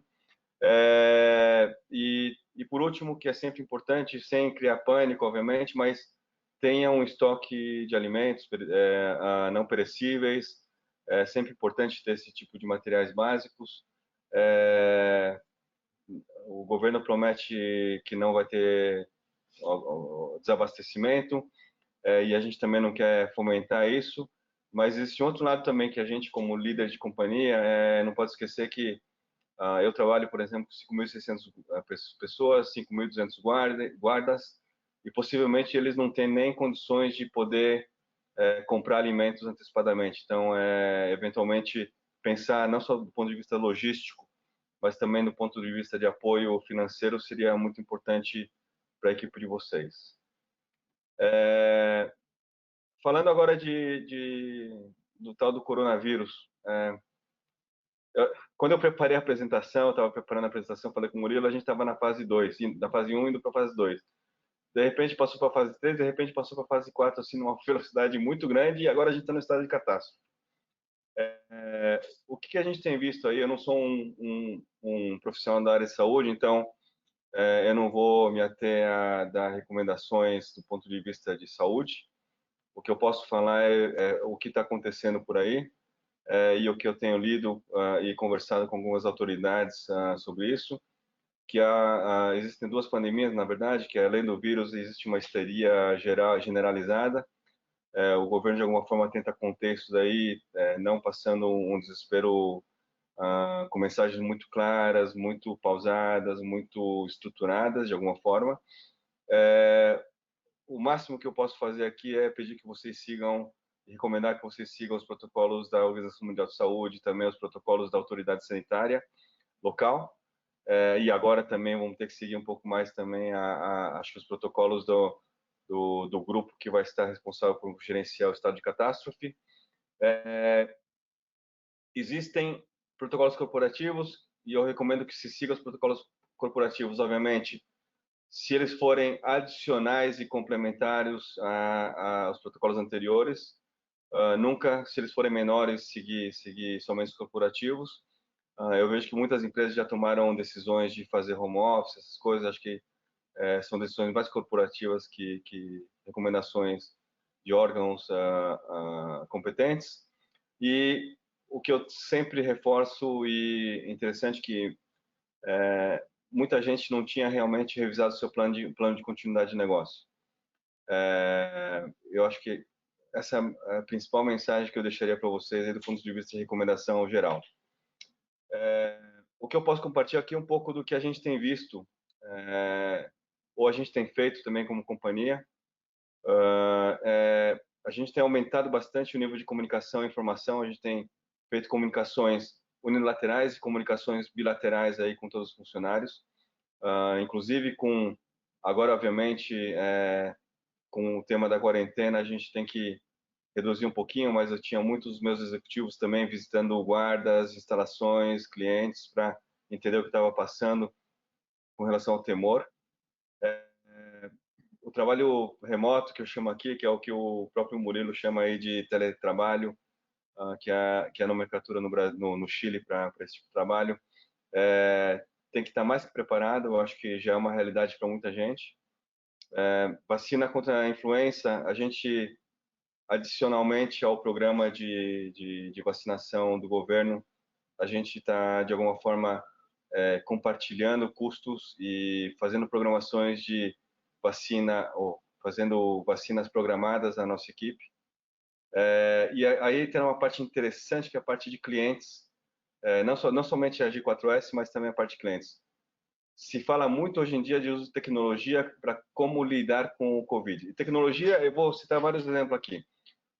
E por último, que é sempre importante, sem criar pânico, obviamente, mas tenha um estoque de alimentos não perecíveis. É sempre importante ter esse tipo de materiais básicos. O governo promete que não vai ter desabastecimento, e a gente também não quer fomentar isso, mas existe um outro lado também que a gente, como líder de companhia, não pode esquecer que eu trabalho, por exemplo, com 5.600 pessoas, 5.200 guardas, e possivelmente eles não têm nem condições de poder comprar alimentos antecipadamente. Então, eventualmente, pensar não só do ponto de vista logístico, mas também do ponto de vista de apoio financeiro seria muito importante para a equipe de vocês. Falando agora do tal do coronavírus, quando eu preparei a apresentação, eu estava preparando a apresentação, falei com o Murilo, a gente estava na fase 2, da fase 1 indo para a fase 2. De repente passou para a fase 3, de repente passou para a fase 4, assim, numa velocidade muito grande, e agora a gente está no estado de catástrofe. O que a gente tem visto aí, eu não sou um profissional da área de saúde, então eu não vou me ater a dar recomendações do ponto de vista de saúde. O que eu posso falar é o que está acontecendo por aí, e o que eu tenho lido e conversado com algumas autoridades sobre isso, que existem 2 pandemias, na verdade, que além do vírus existe uma histeria generalizada. O governo de alguma forma tenta conter isso daí, não passando um desespero com mensagens muito claras, muito pausadas, muito estruturadas de alguma forma. O máximo que eu posso fazer aqui é pedir que vocês sigam, recomendar que vocês sigam os protocolos da Organização Mundial de Saúde, também os protocolos da autoridade sanitária local. E agora também vamos ter que seguir um pouco mais também, acho que os protocolos do grupo que vai estar responsável por gerenciar o estado de catástrofe. existem protocolos corporativos e eu recomendo que se siga os protocolos corporativos, obviamente, se eles forem adicionais e complementares aos protocolos anteriores. Nunca, se eles forem menores, seguir somente os corporativos. Eu vejo que muitas empresas já tomaram decisões de fazer home office, essas coisas. Acho que são decisões mais corporativas que recomendações de órgãos competentes. E o que eu sempre reforço, e interessante que muita gente não tinha realmente revisado seu plano de continuidade de negócio. Eu acho que essa é a principal mensagem que eu deixaria para vocês aí do ponto de vista de recomendação geral. O que eu posso compartilhar aqui é um pouco do que a gente tem visto, ou a gente tem feito também como companhia. A gente tem aumentado bastante o nível de comunicação e informação, a gente tem feito comunicações unilaterais e comunicações bilaterais aí com todos os funcionários, inclusive agora, obviamente, com o tema da quarentena, a gente tem que reduzir um pouquinho, mas eu tinha muitos dos meus executivos também visitando guardas, instalações, clientes, para entender o que estava passando com relação ao temor. O trabalho remoto, que eu chamo aqui, que é o que o próprio Murilo chama aí de teletrabalho, que é a nomenclatura no Chile para esse tipo de trabalho, tem que estar mais preparado. Eu acho que já é uma realidade para muita gente. Vacina contra a influenza, a gente, adicionalmente ao programa de vacinação do governo, a gente está, de alguma forma, compartilhando custos e fazendo programações de vacina, ou fazendo vacinas programadas na nossa equipe. E aí tem uma parte interessante, que é a parte de clientes, não somente a G4S, mas também a parte de clientes. Se fala muito hoje em dia de uso de tecnologia para como lidar com o Covid. E tecnologia, eu vou citar vários exemplos aqui.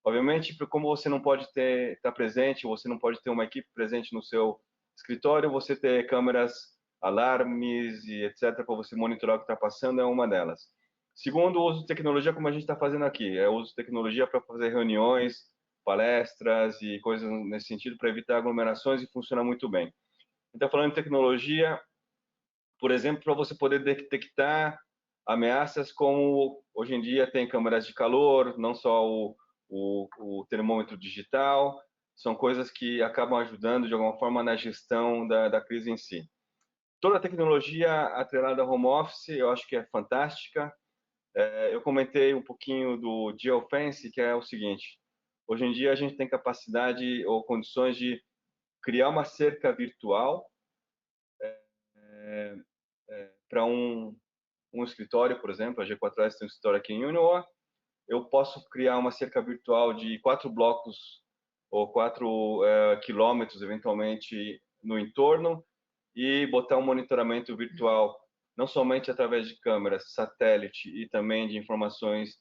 Obviamente, como você não pode estar presente, você não pode ter uma equipe presente no seu escritório, você ter câmeras, alarmes e etc. para você monitorar o que está passando é uma delas. Segundo, o uso de tecnologia, como a gente está fazendo aqui, é o uso de tecnologia para fazer reuniões, palestras e coisas nesse sentido, para evitar aglomerações, e funciona muito bem. Então, falando de tecnologia, por exemplo, para você poder detectar ameaças, como hoje em dia tem câmeras de calor, não só o termômetro digital, são coisas que acabam ajudando de alguma forma na gestão da crise em si. Toda a tecnologia atrelada ao home office, eu acho que é fantástica. Eu comentei um pouquinho do geofence, que é o seguinte: hoje em dia a gente tem capacidade ou condições de criar uma cerca virtual para um escritório, por exemplo. A G4S tem um escritório aqui em Union. Eu posso criar uma cerca virtual de 4 blocos ou 4 quilômetros, eventualmente, no entorno, e botar um monitoramento virtual, não somente através de câmeras, satélite, e também de informações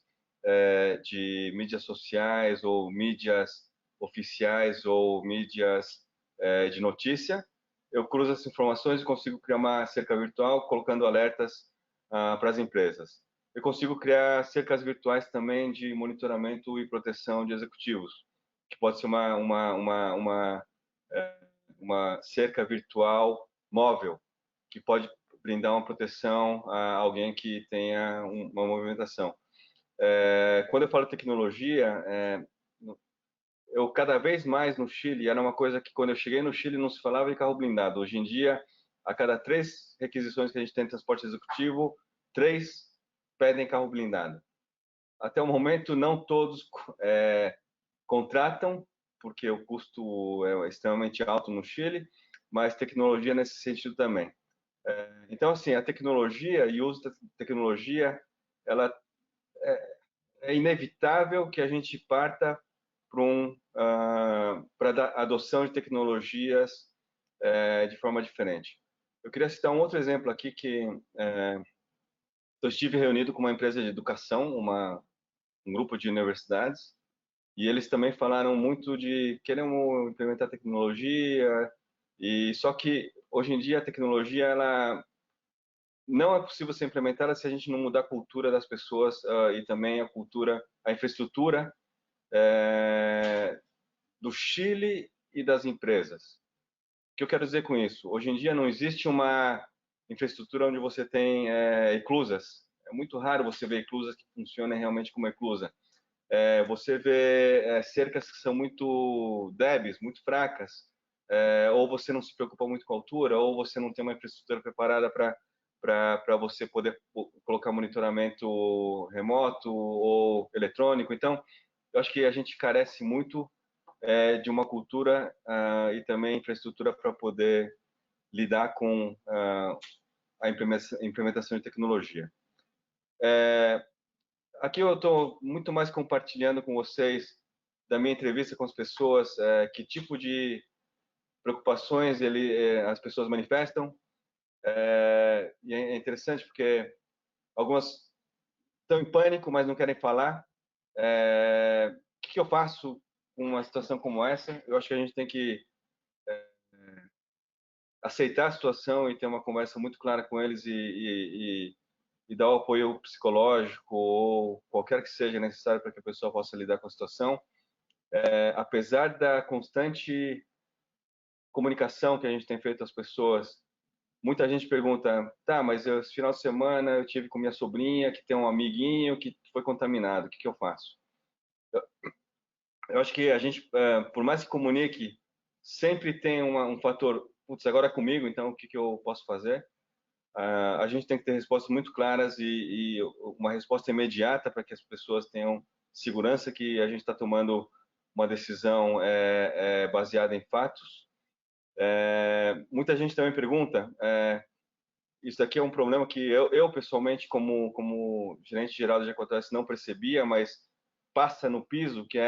de mídias sociais ou mídias oficiais ou mídias de notícia. Eu cruzo essas informações e consigo criar uma cerca virtual colocando alertas para as empresas. Eu consigo criar cercas virtuais também de monitoramento e proteção de executivos, que pode ser uma cerca virtual móvel, que pode brindar uma proteção a alguém que tenha uma movimentação. Quando eu falo tecnologia, eu cada vez mais no Chile, era uma coisa que quando eu cheguei no Chile não se falava em carro blindado. Hoje em dia, a cada 3 requisições que a gente tem em transporte executivo, 3 pedem carro blindado. Até o momento, não todos contratam, porque o custo é extremamente alto no Chile, mas tecnologia nesse sentido também. Então, assim, a tecnologia e o uso da tecnologia, ela é inevitável que a gente parta para a adoção de tecnologias de forma diferente. Eu queria citar um outro exemplo aqui, que eu estive reunido com uma empresa de educação, um grupo de universidades, e eles também falaram muito de queremos implementar tecnologia, e só que hoje em dia a tecnologia ela não é possível ser implementada se a gente não mudar a cultura das pessoas e também a infraestrutura do Chile e das empresas. O que eu quero dizer com isso? Hoje em dia não existe uma infraestrutura onde você tem eclusas. É muito raro você ver eclusas que funcionem realmente como eclusa. Você vê cercas que são muito débeis, muito fracas, ou você não se preocupa muito com a altura, ou você não tem uma infraestrutura preparada para você poder colocar monitoramento remoto ou eletrônico. Então, eu acho que a gente carece muito de uma cultura e também infraestrutura para poder lidar com a implementação de tecnologia. Aqui eu estou muito mais compartilhando com vocês da minha entrevista com as pessoas, que tipo de preocupações as pessoas manifestam. E é interessante porque algumas estão em pânico, mas não querem falar. O que eu faço com uma situação como essa? Eu acho que a gente tem que aceitar a situação e ter uma conversa muito clara com eles e dar o apoio psicológico ou qualquer que seja necessário para que a pessoa possa lidar com a situação. Apesar da constante comunicação que a gente tem feito às pessoas, muita gente pergunta, tá, mas esse final de semana eu tive com minha sobrinha que tem um amiguinho que foi contaminado, o que eu faço? Eu acho que a gente, por mais que comunique, sempre tem um fator, putz, agora é comigo, então o que eu posso fazer? A gente tem que ter respostas muito claras e uma resposta imediata para que as pessoas tenham segurança que a gente está tomando uma decisão baseada em fatos. Muita gente também pergunta, isso daqui é um problema que eu pessoalmente, como gerente geral da G4S, não percebia, mas passa no piso, que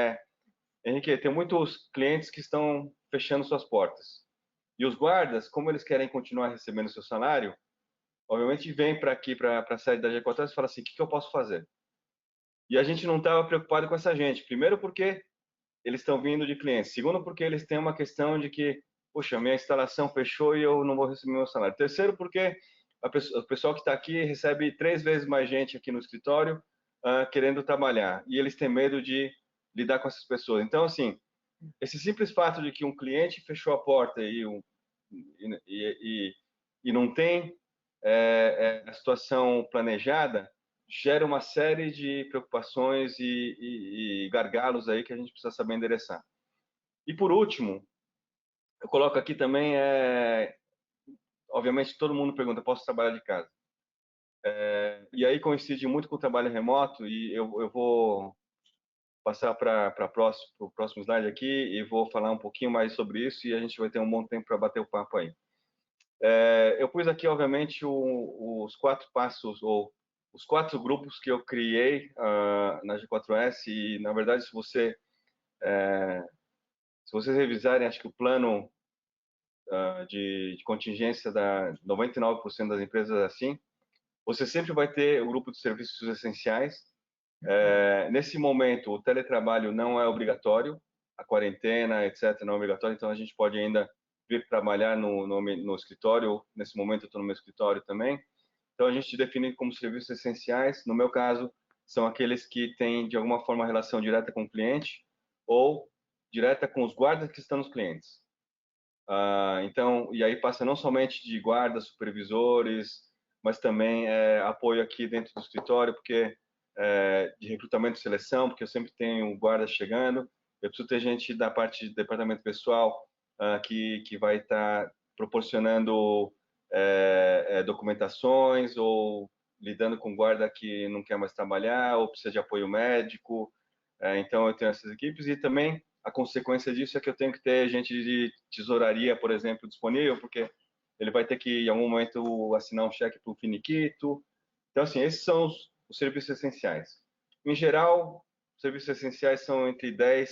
Henrique, tem muitos clientes que estão fechando suas portas. E os guardas, como eles querem continuar recebendo seu salário, obviamente vem para aqui, para a sede da G4S e fala assim, o que eu posso fazer? E a gente não estava preocupado com essa gente. Primeiro porque eles estão vindo de clientes. Segundo porque eles têm uma questão de que, poxa, minha instalação fechou e eu não vou receber meu salário. Terceiro porque o pessoal que está aqui recebe 3 vezes mais gente aqui no escritório querendo trabalhar. E eles têm medo de lidar com essas pessoas. Então, assim, esse simples fato de que um cliente fechou a porta e não tem a situação planejada gera uma série de preocupações e gargalos aí que a gente precisa saber endereçar. E por último, eu coloco aqui também, obviamente todo mundo pergunta, posso trabalhar de casa? E aí coincide muito com o trabalho remoto e eu vou passar para o próximo slide aqui e vou falar um pouquinho mais sobre isso e a gente vai ter um bom tempo para bater o papo aí. Eu pus aqui, obviamente, os 4 passos ou os 4 grupos que eu criei na G4S e, na verdade, se vocês revisarem, acho que o plano de contingência da 99% das empresas é assim, você sempre vai ter o grupo de serviços essenciais. Nesse momento, o teletrabalho não é obrigatório, a quarentena, etc., não é obrigatório, então a gente pode ainda vir trabalhar no escritório. Nesse momento, eu estou no meu escritório também. Então, a gente define como serviços essenciais. No meu caso, são aqueles que têm, de alguma forma, relação direta com o cliente ou direta com os guardas que estão nos clientes. Então, e aí passa não somente de guardas, supervisores, mas também apoio aqui dentro do escritório, porque de recrutamento e seleção, porque eu sempre tenho guardas chegando. Eu preciso ter gente da parte de departamento pessoal que vai estar proporcionando documentações ou lidando com guarda que não quer mais trabalhar ou precisa de apoio médico. Então, eu tenho essas equipes e também a consequência disso é que eu tenho que ter gente de tesouraria, por exemplo, disponível, porque ele vai ter que, em algum momento, assinar um cheque para o finiquito. Então, assim, esses são os serviços essenciais. Em geral, os serviços essenciais são entre 10%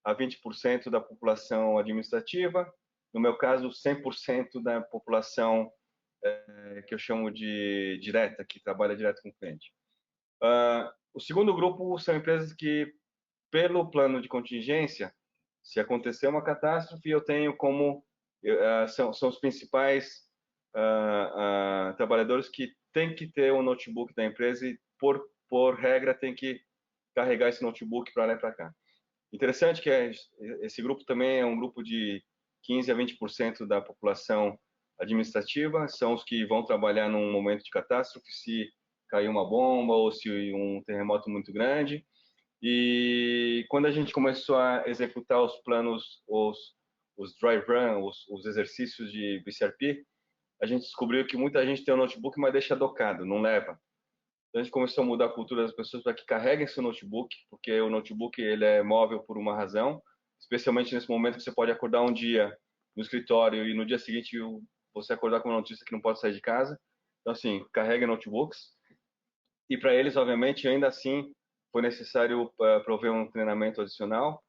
a 20% da população administrativa. No meu caso, 100% da população que eu chamo de direta, que trabalha direto com o cliente. O segundo grupo são empresas que, pelo plano de contingência, se acontecer uma catástrofe, eu tenho como são os principais trabalhadores que têm que ter um notebook da empresa e, por regra, tem que carregar esse notebook para lá e para cá. Interessante que esse grupo também é um grupo de 15 a 20% da população administrativa, são os que vão trabalhar num momento de catástrofe, se cair uma bomba ou se um terremoto muito grande. E quando a gente começou a executar os planos, os dry run, os exercícios de BCRP, a gente descobriu que muita gente tem um notebook, mas deixa docado, não leva. Então a gente começou a mudar a cultura das pessoas para que carreguem seu notebook, porque o notebook ele é móvel por uma razão, especialmente nesse momento que você pode acordar um dia no escritório e no dia seguinte você acordar com uma notícia que não pode sair de casa. Então assim, carreguem notebooks. E para eles, obviamente, ainda assim foi necessário prover um treinamento adicional.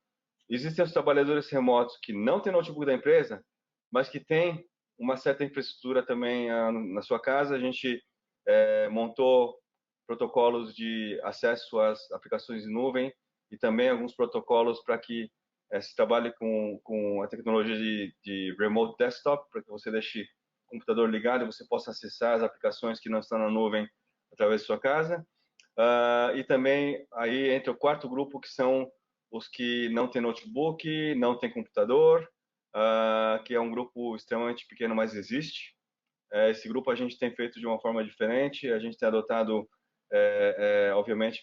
Existem os trabalhadores remotos que não têm notebook da empresa, mas que têm uma certa infraestrutura também na sua casa. A gente montou protocolos de acesso às aplicações de nuvem e também alguns protocolos para que se trabalhe com a tecnologia de remote desktop, para que você deixe o computador ligado e você possa acessar as aplicações que não estão na nuvem através de sua casa. E também aí entra o quarto grupo, que são os que não têm notebook, não têm computador, que é um grupo extremamente pequeno, mas existe. Esse grupo a gente tem feito de uma forma diferente, a gente tem adotado, obviamente,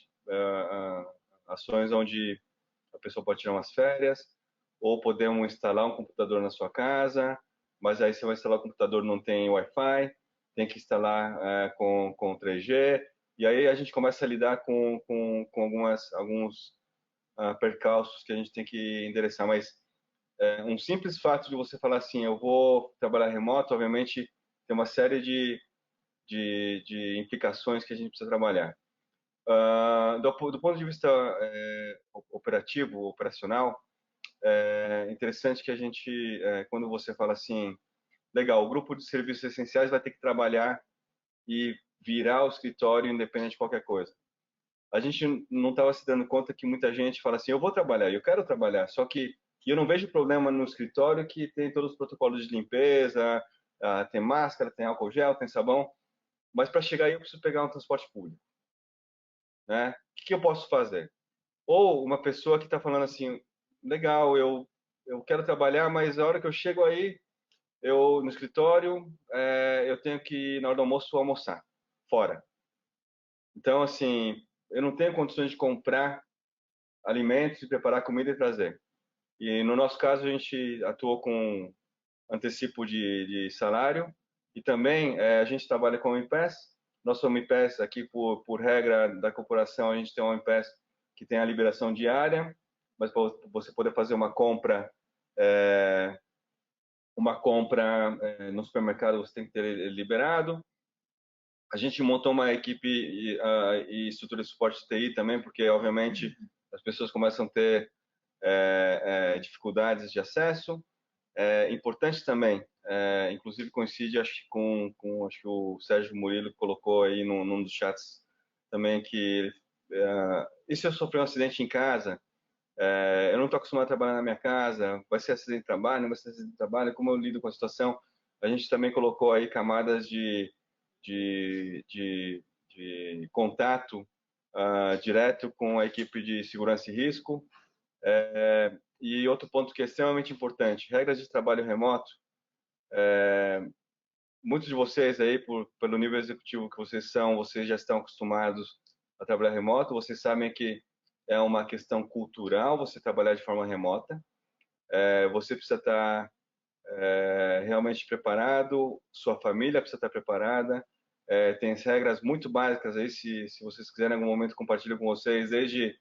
ações onde a pessoa pode tirar umas férias, ou podemos instalar um computador na sua casa, mas aí você vai instalar o computador, não tem Wi-Fi, tem que instalar com 3G, e aí a gente começa a lidar com alguns percalços que a gente tem que endereçar, mas um simples fato de você falar assim, eu vou trabalhar remoto, obviamente tem uma série de implicações que a gente precisa trabalhar. Do ponto de vista operativo, operacional, é interessante que a gente, quando você fala assim, legal, o grupo de serviços essenciais vai ter que trabalhar e virar o escritório independente de qualquer coisa. A gente não estava se dando conta que muita gente fala assim, eu vou trabalhar, eu quero trabalhar, só que eu não vejo problema no escritório que tem todos os protocolos de limpeza, tem máscara, tem álcool gel, tem sabão, mas para chegar aí eu preciso pegar um transporte público, né? O que eu posso fazer? Ou uma pessoa que está falando assim, legal, eu quero trabalhar, mas a hora que eu chego aí, eu no escritório, eu tenho que na hora do almoço almoçar fora. Então assim, eu não tenho condições de comprar alimentos e preparar comida e trazer. E no nosso caso a gente atuou com antecipo de salário e também a gente trabalha com o MPES. Nosso MPES aqui por regra da corporação a gente tem um MPES que tem a liberação diária, mas para você poder fazer uma compra no supermercado você tem que ter ele liberado. A gente montou uma equipe e estrutura de suporte de TI também, porque obviamente as pessoas começam a ter dificuldades de acesso. Importante também, inclusive coincide acho que o Sérgio Murilo colocou aí num dos chats também que e se eu sofrer um acidente em casa, eu não estou acostumado a trabalhar na minha casa, vai ser acidente de trabalho, não vai ser acidente de trabalho, como eu lido com a situação? A gente também colocou aí camadas de contato direto com a equipe de segurança e risco. E outro ponto que é extremamente importante, regras de trabalho remoto. Muitos de vocês aí, pelo nível executivo que vocês são, vocês já estão acostumados a trabalhar remoto, vocês sabem que é uma questão cultural você trabalhar de forma remota. Você precisa estar realmente preparado, sua família precisa estar preparada. Tem as regras muito básicas aí, se vocês quiserem em algum momento compartilho com vocês, desde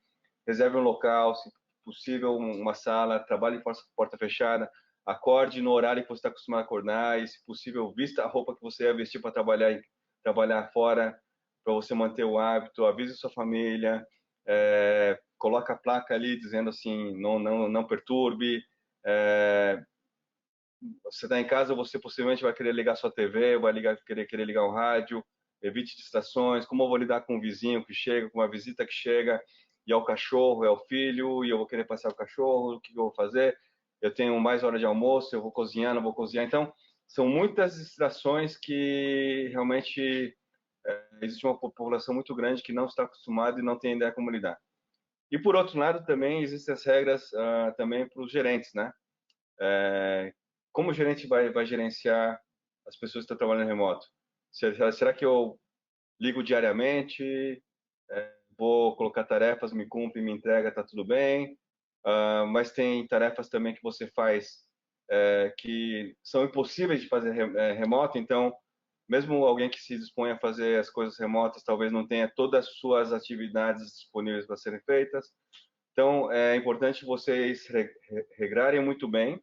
reserve um local, se possível uma sala, trabalhe em porta fechada, acorde no horário que você está acostumado a acordar e, se possível, vista a roupa que você ia vestir para trabalhar fora, para você manter o hábito, avise sua família, coloca a placa ali dizendo assim, não perturbe. Você está em casa, você possivelmente vai querer ligar sua TV, vai querer ligar o rádio, evite distrações. Como eu vou lidar com um vizinho que chega, com uma visita que chega, e é o cachorro, é o filho, e eu vou querer passear o cachorro, o que eu vou fazer? Eu tenho mais hora de almoço, eu vou cozinhar, não vou cozinhar. Então, são muitas distrações que realmente existe uma população muito grande que não está acostumada e não tem ideia como lidar. E por outro lado também existem as regras também para os gerentes, né? Como o gerente vai gerenciar as pessoas que estão trabalhando remoto? Será que eu ligo diariamente? Vou colocar tarefas, me cumpre, me entrega, tá tudo bem? Mas tem tarefas também que você faz que são impossíveis de fazer remoto, então mesmo alguém que se dispõe a fazer as coisas remotas talvez não tenha todas as suas atividades disponíveis para serem feitas. Então é importante vocês regrarem muito bem,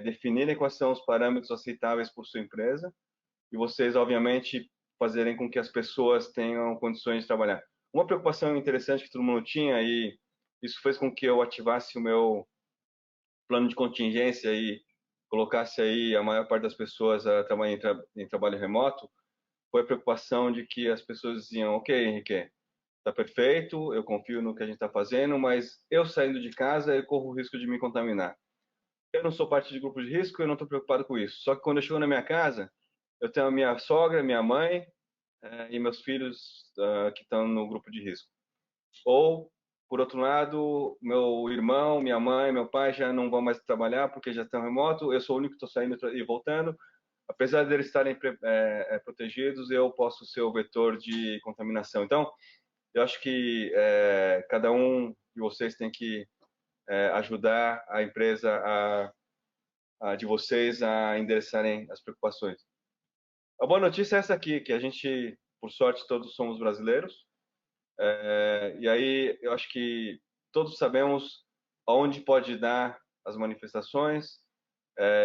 definirem quais são os parâmetros aceitáveis por sua empresa e vocês, obviamente, fazerem com que as pessoas tenham condições de trabalhar. Uma preocupação interessante que todo mundo tinha, e isso fez com que eu ativasse o meu plano de contingência e colocasse aí a maior parte das pessoas a trabalhar em trabalho remoto, foi a preocupação de que as pessoas diziam: ok, Henrique, está perfeito, eu confio no que a gente está fazendo, mas eu saindo de casa, eu corro o risco de me contaminar. Eu não sou parte de grupo de risco, eu não estou preocupado com isso. Só que quando eu chego na minha casa, eu tenho a minha sogra, minha mãe e meus filhos que estão no grupo de risco. Ou, por outro lado, meu irmão, minha mãe, meu pai já não vão mais trabalhar porque já estão remoto, eu sou o único que estou saindo e voltando. Apesar de eles estarem protegidos, eu posso ser o vetor de contaminação. Então, eu acho que cada um de vocês tem que ajudar a empresa de vocês a endereçarem as preocupações. A boa notícia é essa aqui, que a gente, por sorte, todos somos brasileiros. E aí eu acho que todos sabemos aonde pode dar as manifestações.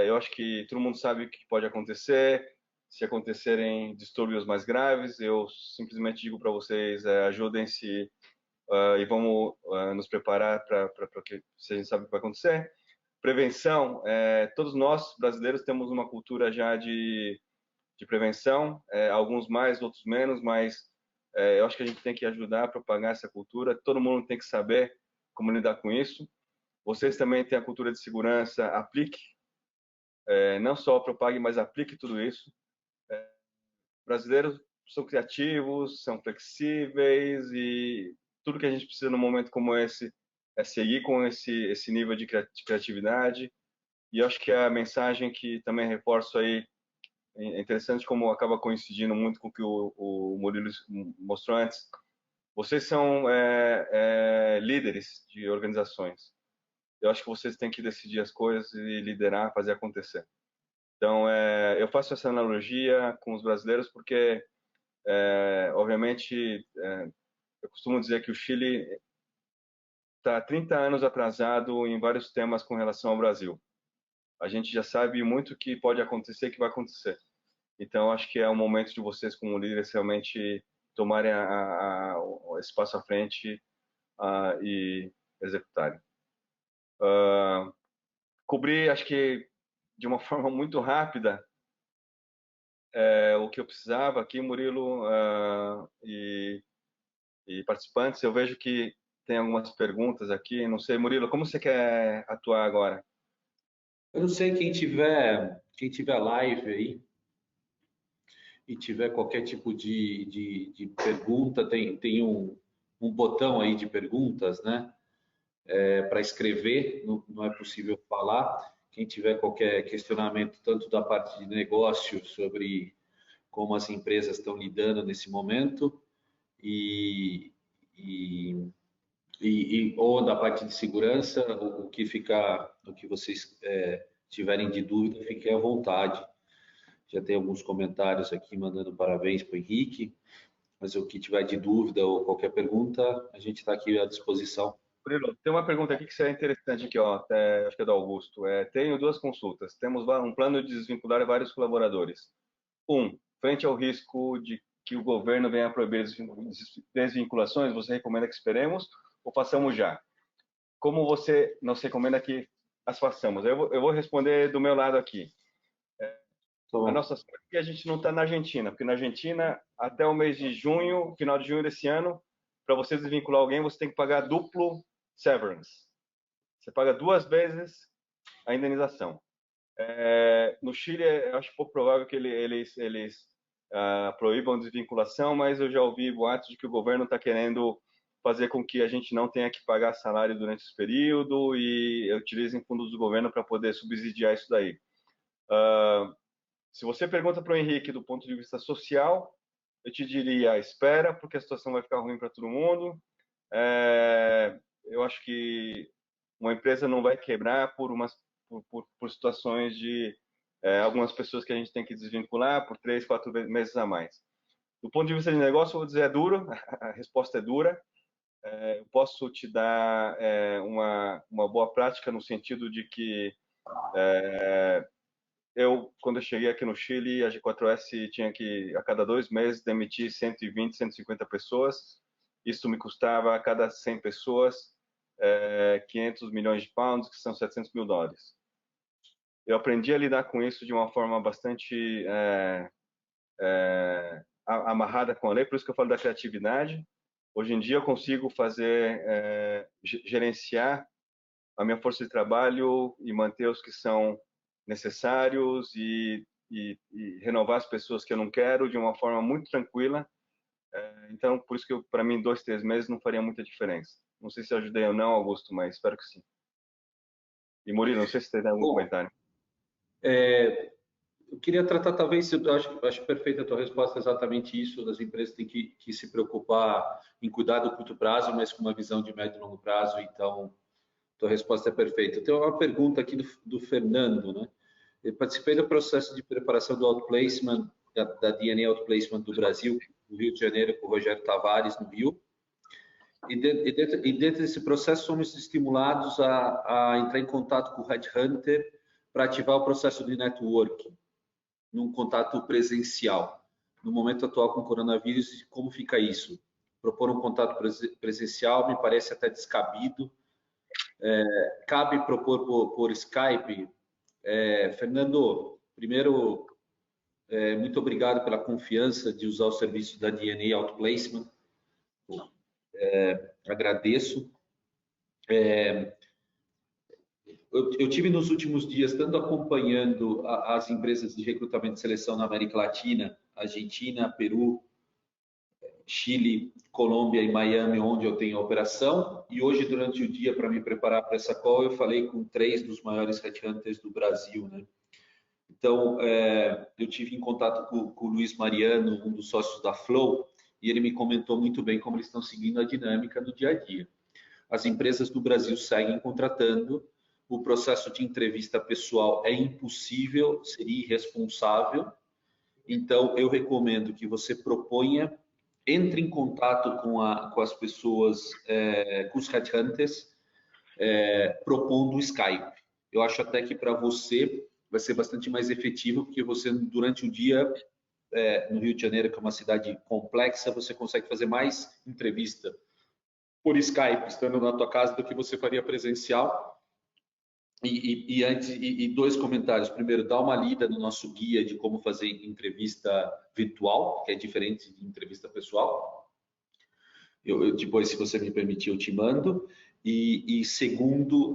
Eu acho que todo mundo sabe o que pode acontecer. Se acontecerem distúrbios mais graves, eu simplesmente digo para vocês, ajudem-se e vamos nos preparar para que se a gente sabe o que vai acontecer. Prevenção, todos nós brasileiros temos uma cultura já de prevenção, alguns mais, outros menos, mas eu acho que a gente tem que ajudar a propagar essa cultura. Todo mundo tem que saber como lidar com isso. Vocês também têm a cultura de segurança, aplique, não só propague, mas aplique tudo isso. Brasileiros são criativos, são flexíveis e tudo que a gente precisa num momento como esse é seguir com esse nível de criatividade. E eu acho que a mensagem que também reforço aí, é interessante como acaba coincidindo muito com o que o Murilo mostrou antes. Vocês são líderes de organizações. Eu acho que vocês têm que decidir as coisas e liderar, fazer acontecer. Então, eu faço essa analogia com os brasileiros porque, obviamente, eu costumo dizer que o Chile está 30 anos atrasado em vários temas com relação ao Brasil. A gente já sabe muito o que pode acontecer, que vai acontecer. Então, acho que é o momento de vocês, como líderes, realmente tomarem esse passo à frente e executarem. Cobri, acho que de uma forma muito rápida, o que eu precisava aqui, Murilo e participantes. Eu vejo que tem algumas perguntas aqui. Não sei, Murilo, como você quer atuar agora? Eu não sei quem tiver live aí e tiver qualquer tipo de pergunta, tem um botão aí de perguntas, né? Para escrever, não é possível falar. Quem tiver qualquer questionamento, tanto da parte de negócio sobre como as empresas estão lidando nesse momento e, e, ou da parte de segurança, o que vocês tiverem de dúvida, fiquem à vontade. Já tem alguns comentários aqui mandando parabéns para o Henrique, mas o que tiver de dúvida ou qualquer pergunta, a gente está aqui à disposição. Murilo, tem uma pergunta aqui que é interessante aqui, ó, acho que é do Augusto. Tenho duas consultas. Temos um plano de desvincular vários colaboradores. Frente ao risco de que o governo venha a proibir desvinculações, você recomenda que esperemos ou façamos já? Como você nos recomenda que as façamos? Eu vou responder do meu lado aqui. A nossa sorte é que a gente não está na Argentina, porque na Argentina, até o mês de junho, final de junho desse ano, para você desvincular alguém, você tem que pagar duplo severance. Você paga 2 vezes a indenização. No Chile, eu acho pouco provável que eles proíbam desvinculação, mas eu já ouvi boatos de que o governo está querendo fazer com que a gente não tenha que pagar salário durante esse período e utilizem fundos do governo para poder subsidiar isso daí. Se você pergunta para o Henrique do ponto de vista social, eu te diria, espera, porque a situação vai ficar ruim para todo mundo. Eu acho que uma empresa não vai quebrar por situações de algumas pessoas que a gente tem que desvincular por 3, 4 meses a mais. Do ponto de vista de negócio, eu vou dizer, é duro, a resposta é dura. Eu posso te dar uma boa prática no sentido de que quando eu cheguei aqui no Chile, a G4S tinha que, a cada 2 meses, demitir 120, 150 pessoas. Isso me custava, a cada 100 pessoas, 500 milhões de pounds, que são 700 mil dólares. Eu aprendi a lidar com isso de uma forma bastante amarrada com a lei, por isso que eu falo da criatividade. Hoje em dia eu consigo gerenciar a minha força de trabalho e manter os que são necessários e renovar as pessoas que eu não quero de uma forma muito tranquila. Então, por isso que para mim 2, 3 meses não faria muita diferença. Não sei se eu ajudei ou não, Augusto, mas espero que sim. E Murilo, não sei se você tem algum comentário. Eu queria tratar, talvez, eu acho perfeita a tua resposta, exatamente isso. As empresas têm que se preocupar em cuidar do curto prazo, mas com uma visão de médio e longo prazo. Então, tua resposta é perfeita. Eu tenho uma pergunta aqui do Fernando, né? Eu participei do processo de preparação do outplacement, da DNA Outplacement do Brasil, no Rio de Janeiro, com o Rogério Tavares, no Rio. E dentro desse processo, somos estimulados a entrar em contato com o Headhunter para ativar o processo de networking, num contato presencial. No momento atual com o coronavírus, como fica isso? Propor um contato presencial me parece até descabido. Cabe propor por Skype? Fernando, primeiro, muito obrigado pela confiança de usar o serviço da DNA Outplacement. Agradeço. Eu tive nos últimos dias, tanto acompanhando as empresas de recrutamento e seleção na América Latina, Argentina, Peru, Chile, Colômbia e Miami, onde eu tenho a operação. E hoje, durante o dia, para me preparar para essa call, eu falei com 3 dos maiores headhunters do Brasil, né? Então, eu tive em contato com o Luiz Mariano, um dos sócios da Flow, e ele me comentou muito bem como eles estão seguindo a dinâmica no dia a dia. As empresas do Brasil seguem contratando, o processo de entrevista pessoal é impossível, seria irresponsável. Então, eu recomendo que você proponha, entre em contato com as pessoas, com os headhunters, propondo o Skype. Eu acho até que para você vai ser bastante mais efetivo, porque você, durante o dia, no Rio de Janeiro, que é uma cidade complexa, você consegue fazer mais entrevista por Skype, estando na tua casa, do que você faria presencial. E 2 comentários. Primeiro, dá uma lida no nosso guia de como fazer entrevista virtual, que é diferente de entrevista pessoal. Depois, se você me permitir, eu te mando. E segundo,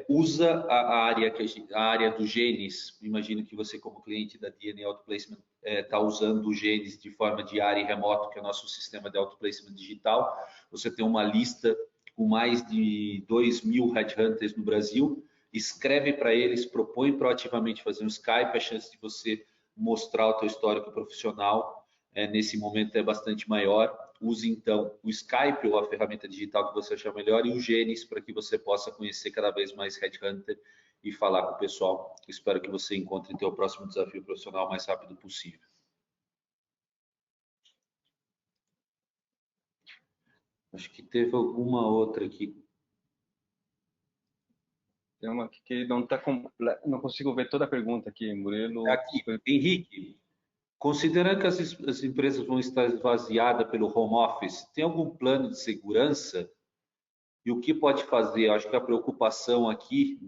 usa a área do genes. Imagino que você, como cliente da DNA Outplacement, está usando o genes de forma diária e remoto, que é o nosso sistema de outplacement digital. Você tem uma lista com mais de 2.000 headhunters no Brasil. Escreve para eles, propõe proativamente fazer um Skype. A chance de você mostrar o teu histórico profissional nesse momento é bastante maior. Use então o Skype ou a ferramenta digital que você achar melhor e o Genes para que você possa conhecer cada vez mais Headhunter e falar com o pessoal. Espero que você encontre o seu próximo desafio profissional o mais rápido possível. Acho que teve alguma outra aqui. Tem uma que não está não consigo ver toda a pergunta aqui, Murilo. Aqui, Henrique. Considerando que as empresas vão estar esvaziadas pelo home office, tem algum plano de segurança? E o que pode fazer? Eu acho que a preocupação aqui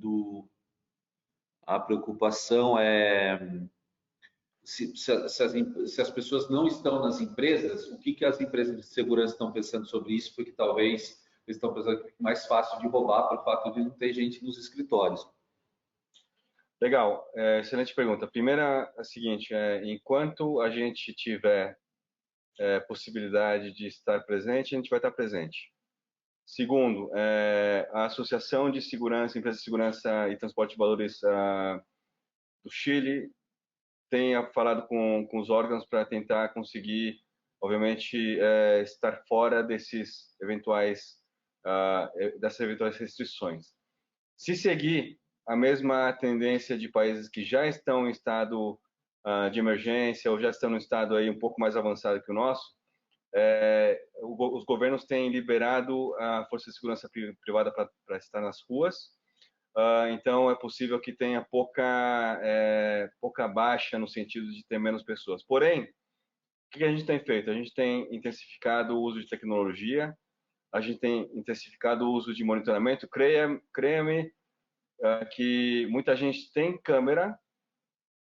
a preocupação é se as pessoas não estão nas empresas, o que as empresas de segurança estão pensando sobre isso? Porque talvez eles estão pensando que é mais fácil de roubar pelo fato de não ter gente nos escritórios. Legal, excelente pergunta. A primeira é a seguinte, enquanto a gente tiver possibilidade de estar presente, a gente vai estar presente. Segundo, a Associação de Segurança, Empresas de Segurança e Transporte de Valores do Chile tem falado com os órgãos para tentar conseguir, obviamente, estar fora dessas eventuais restrições. Se seguir a mesma tendência de países que já estão em estado de emergência ou já estão no estado aí um pouco mais avançado que o nosso, os governos têm liberado a força de segurança privada para estar nas ruas. Então é possível que tenha pouca baixa no sentido de ter menos pessoas. Porém, o que a gente tem feito? A gente tem intensificado o uso de tecnologia, a gente tem intensificado o uso de monitoramento. Creia-me que muita gente tem câmera,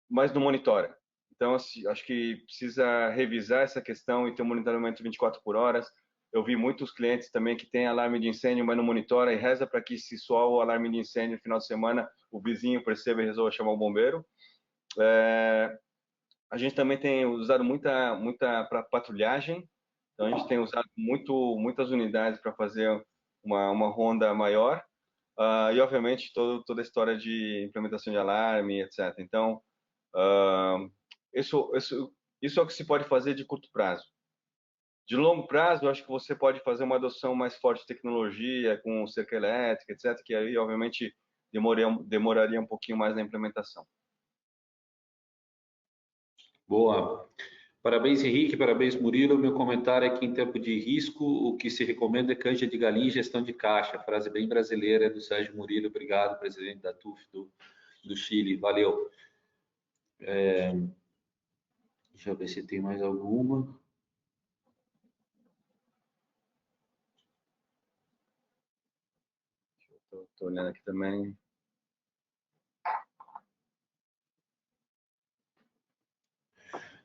mas não monitora. Então, acho que precisa revisar essa questão e ter um monitoramento 24 por horas. Eu vi muitos clientes também que têm alarme de incêndio, mas não monitora e reza para que, se soar o alarme de incêndio no final de semana, o vizinho perceba e resolva chamar o bombeiro. A gente também tem usado muita para patrulhagem. Então, a gente tem usado muitas unidades para fazer uma ronda maior. E, obviamente, toda a história de implementação de alarme, etc. Então, isso é o que se pode fazer de curto prazo. De longo prazo, eu acho que você pode fazer uma adoção mais forte de tecnologia, com cerca elétrica, etc., que aí, obviamente, demoraria um pouquinho mais na implementação. Boa. Parabéns, Henrique. Parabéns, Murilo. Meu comentário é que, em tempo de risco, o que se recomenda é canja de galinha e gestão de caixa. Frase bem brasileira do Sérgio Murilo. Obrigado, presidente da TUF do Chile. Valeu. Deixa eu ver se tem mais alguma. Estou olhando aqui também.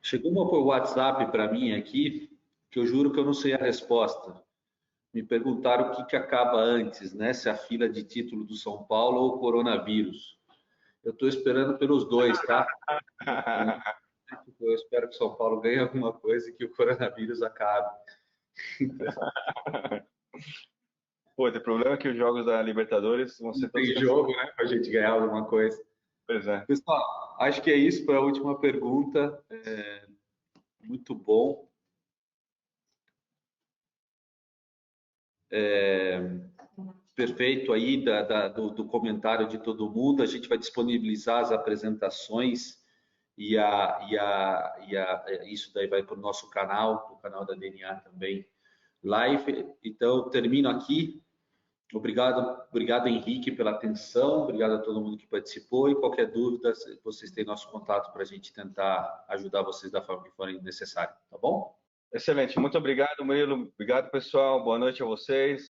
Chegou uma por WhatsApp para mim aqui, que eu juro que eu não sei a resposta. Me perguntaram o que acaba antes, né? Se a fila de título do São Paulo ou o coronavírus. Eu estou esperando pelos dois, tá? Eu espero que o São Paulo ganhe alguma coisa e que o coronavírus acabe. Pô, tem problema que os jogos da Libertadores vão ser todos Tem jogo, né? Para a gente ganhar alguma coisa. Pois é. Pessoal, acho que é isso. Foi a última pergunta. Muito bom. Perfeito aí do comentário de todo mundo. A gente vai disponibilizar as apresentações e isso daí vai para o nosso canal, o canal da DNA também, live. Então, termino aqui. Obrigado, Henrique, pela atenção. Obrigado a todo mundo que participou. E qualquer dúvida, vocês têm nosso contato para a gente tentar ajudar vocês da forma que forem necessário. Tá bom? Excelente. Muito obrigado, Murilo. Obrigado, pessoal. Boa noite a vocês.